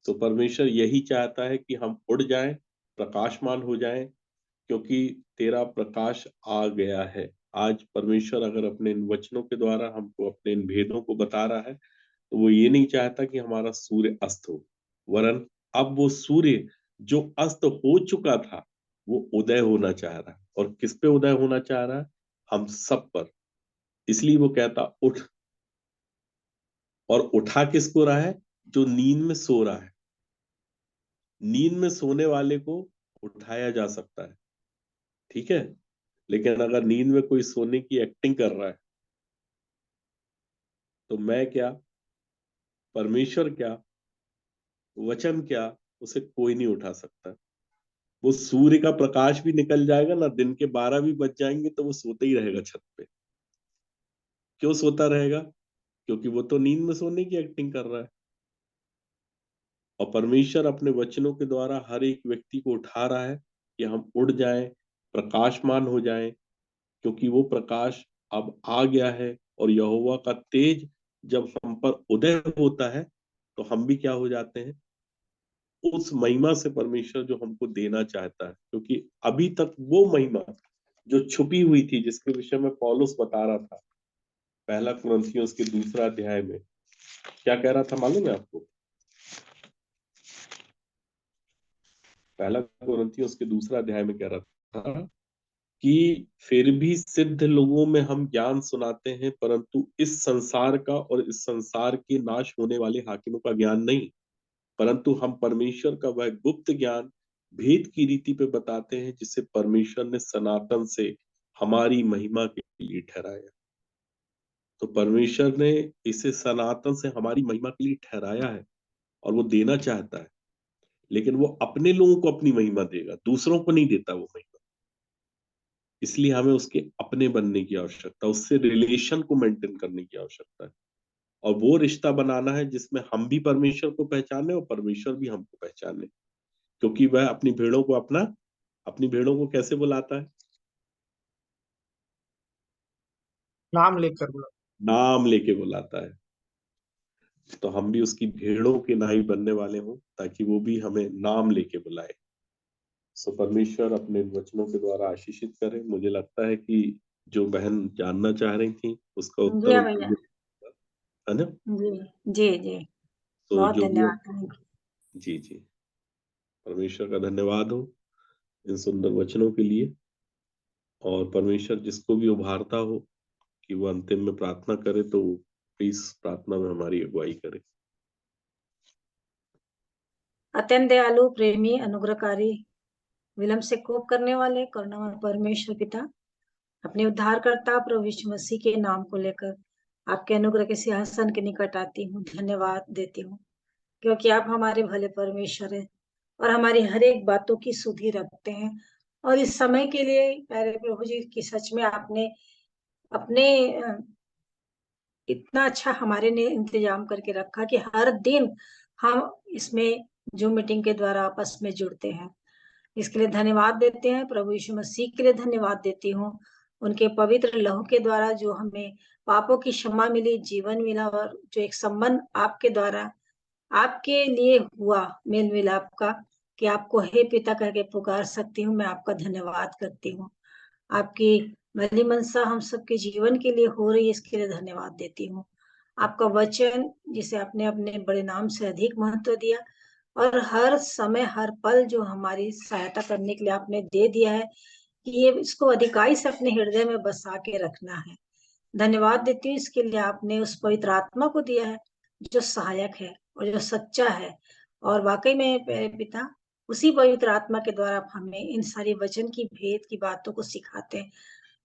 तो परमेश्वर यही चाहता है कि हम उड़ जाएं, प्रकाशमान हो जाएं, क्योंकि तेरा प्रकाश आ गया है। आज परमेश्वर अगर अपने इन वचनों के द्वारा हमको अपने इन भेदों को बता रहा है, तो वो ये नहीं चाहता कि हमारा सूर्य अस्त हो, वरन अब वो सूर्य जो अस्त हो चुका था वो उदय होना चाह रहा है। और किस पे उदय होना चाह रहा है? हम सब पर। इसलिए वो कहता उठ, और उठा किसको रहा है? जो नींद में सो रहा है। नींद में सोने वाले को उठाया जा सकता है, ठीक है, लेकिन अगर नींद में कोई सोने की एक्टिंग कर रहा है तो मैं क्या, परमेश्वर क्या, वचन क्या, उसे कोई नहीं उठा सकता। वो सूर्य का प्रकाश भी निकल जाएगा ना, दिन के 12 भी बज जाएंगे तो वो सोता ही रहेगा छत पे। क्यों सोता रहेगा? क्योंकि वो तो नींद में सोने की एक्टिंग कर रहा है। और परमेश्वर अपने वचनों के द्वारा हर एक व्यक्ति को उठा रहा है कि हम उड़ जाएं, प्रकाशमान हो जाएं, क्योंकि वो प्रकाश अब आ गया है। और यहोवा का तेज जब हम पर उदय होता है तो हम भी क्या हो जाते हैं, उस महिमा से परमेश्वर जो हमको देना चाहता है। क्योंकि अभी तक वो महिमा जो छुपी हुई थी, जिसके विषय में पौलुस बता रहा था पहला कुरिन्थियों के 2 अध्याय में, क्या कह रहा था मालूम है आपको? पहला कुरिन्थियों के 2 अध्याय में कह रहा था कि फिर भी सिद्ध लोगों में हम ज्ञान सुनाते हैं, परंतु इस संसार का और इस संसार के नाश होने वाले हाकिमों का ज्ञान नहीं, परंतु हम परमेश्वर का वह गुप्त ज्ञान भेद की रीति पे बताते हैं, जिसे परमेश्वर ने सनातन से हमारी महिमा के लिए ठहराया। तो परमेश्वर ने इसे सनातन से हमारी महिमा के लिए ठहराया है और वो देना चाहता है, लेकिन वो अपने लोगों को अपनी महिमा देगा, दूसरों को नहीं देता वो महिमा। इसलिए हमें उसके अपने बनने की आवश्यकता, उससे रिलेशन को मेंटेन करने की आवश्यकता है। और वो रिश्ता बनाना है जिसमें हम भी परमेश्वर को पहचाने और परमेश्वर भी हमको पहचाने। क्योंकि वह अपनी भेड़ों को कैसे बुलाता है? नाम लेकर बोला। नाम लेके बुलाता है। तो हम भी उसकी भेड़ों के नाई बनने वाले हों, ताकि वो भी हमें नाम लेके बुलाए। सो परमेश्वर अपने वचनों के द्वारा आशीषित करे। मुझे लगता है कि जो बहन जानना चाह रही थी उसका जी उत्तर हाँ उनको भैया। मिल गया, है ना? जी जी जी, तो बहुत जो भी, धन्यवाद। जी जी, परमेश्वर का धन्यवाद हो इन सुंदर वचनों के लिए। और परमेश्वर जिसको भी उभारता हो कि वो अंतिम में प्रार्थना करे, तो प्लीज प्रार्थना में हमारी अगुवाई करे। अत्यंत दयालु, प्रेमी, अनुग्रहकारी, विलंब से कोप करने वाले, करुणामय परमेश्वर पिता, अपने उद्धारकर्ता प्रभु यीशु मसीह के नाम को लेकर आपके अनुग्रह के सिंहासन के निकट आती हूँ, धन्यवाद देती हूँ, क्योंकि आप हमारे भले परमेश्वर हैं और हमारी हर एक बातों की सुधि रखते हैं। और इस समय के लिए प्यारे प्रभु जी की सच में आपने अपने इतना अच्छा हमारे लिए इंतजाम करके रखा कि हर दिन हम इसमें जो मीटिंग के द्वारा आपस में जुड़ते हैं। इसके लिए धन्यवाद देते हैं। प्रभु यीशु मसीह के लिए धन्यवाद देती हूँ, उनके पवित्र लहू के द्वारा जो हमें पापों की क्षमा मिली, जीवन मिला, और जो एक संबंध आपके द्वारा आपके लिए हुआ मेल मिलाप का, कि आपको हे पिता करके पुकार सकती हूँ। मैं आपका धन्यवाद करती हूँ। आपकी भली मनसा हम सबके जीवन के लिए हो रही है, इसके लिए धन्यवाद देती हूँ। आपका वचन जिसे आपने अपने बड़े नाम से अधिक महत्व दिया, और हर समय हर पल जो हमारी सहायता करने के लिए आपने दे दिया है, कि ये इसको अधिकाई से अपने हृदय में बसा के रखना है। धन्यवाद देती हूँ इसके लिए, आपने उस पवित्र आत्मा को दिया है जो सहायक है और जो सच्चा है। और वाकई में प्यारे पिता, उसी पवित्र आत्मा के द्वारा आप हमें इन सारी वचन की भेद की बातों को सिखाते हैं,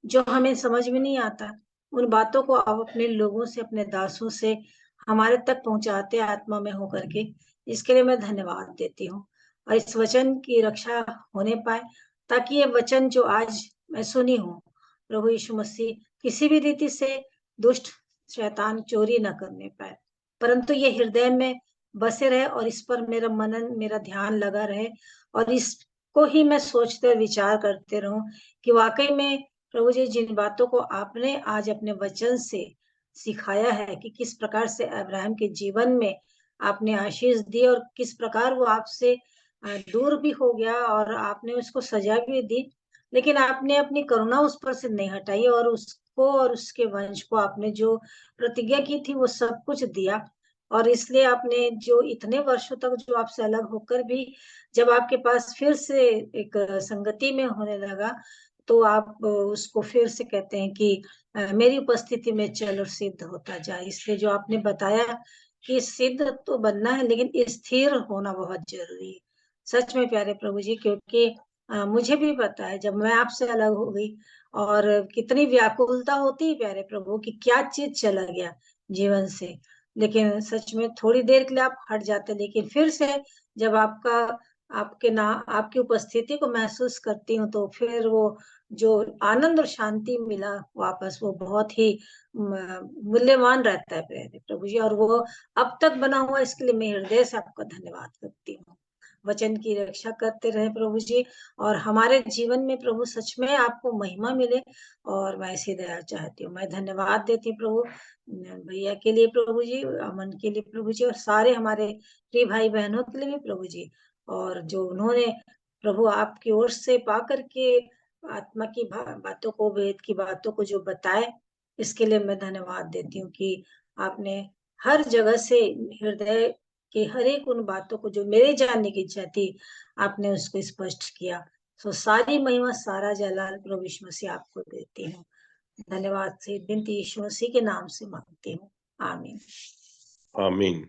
जो हमें समझ में नहीं आता। उन बातों को आप अपने लोगों से, अपने दासों से हमारे तक पहुंचाते आत्मा में होकर के। इसके लिए मैं धन्यवाद देती हूँ, और इस वचन की रक्षा होने पाए, ताकि ये वचन जो आज मैं सुनी हूँ, प्रभु यीशु मसीह किसी भी रीति से दुष्ट शैतान चोरी न करने पाए, परंतु ये हृदय में बसे रहे और इस पर मेरा मनन, मेरा ध्यान लगा रहे, और इसको ही मैं सोचते और विचार करते रहूं कि वाकई में प्रभु जी जिन बातों को आपने आज अपने वचन से सिखाया है, कि किस प्रकार से अब्राहम के जीवन में आपने आशीष दी, और किस प्रकार वो आपसे दूर भी हो गया और आपने उसको सजा भी दी, लेकिन आपने अपनी करुणा उस पर से नहीं हटाई, और उसको और उसके वंश को आपने जो प्रतिज्ञा की थी वो सब कुछ दिया। और इसलिए आपने जो इतने वर्षों तक जो आपसे अलग होकर भी जब आपके पास फिर से एक संगति में होने लगा, तो आप उसको फिर से कहते हैं कि मेरी उपस्थिति में चल और सिद्ध होता जाए। इसलिए जो आपने बताया कि सिद्ध तो बनना है, लेकिन स्थिर होना बहुत जरूरी है। सच में प्यारे प्रभु जी, क्योंकि मुझे भी पता है जब मैं आपसे अलग हो गई और कितनी व्याकुलता होती है प्यारे प्रभु कि क्या चीज चला गया जीवन से। लेकिन सच में थोड़ी देर के लिए आप हट जाते, लेकिन फिर से जब आपकी उपस्थिति को महसूस करती हूँ तो फिर वो जो आनंद और शांति मिला वापस, वो बहुत ही मूल्यवान रहता है प्यारे प्रभु जी। और वो अब तक बना हुआ, इसके लिए मैं हृदय से आपका धन्यवाद करती हूँ। वचन की रक्षा करते रहे प्रभु जी, और हमारे जीवन में प्रभु सच में आपको महिमा मिले, और मैं ऐसी दया चाहती हूँ। मैं धन्यवाद देती हूँ प्रभु भैया के लिए प्रभु जी, अमन के लिए प्रभु जी, और सारे हमारे प्रिय भाई बहनों के लिए भी प्रभु जी। और जो उन्होंने प्रभु आपकी ओर से पा करके आत्मा की बातों को, वेद की बातों को जो बताए, इसके लिए मैं धन्यवाद देती हूँ कि आपने हर जगह से हृदय कि हर एक उन बातों को जो मेरे जानने की इच्छा थी, आपने उसको स्पष्ट किया। सो सारी महिमा, सारा जलाल प्रभु यीशु मसीह आपको देती हूँ। धन्यवाद से बिनती यीशु मसीह के नाम से मांगती हूँ, आमीन। आमीन।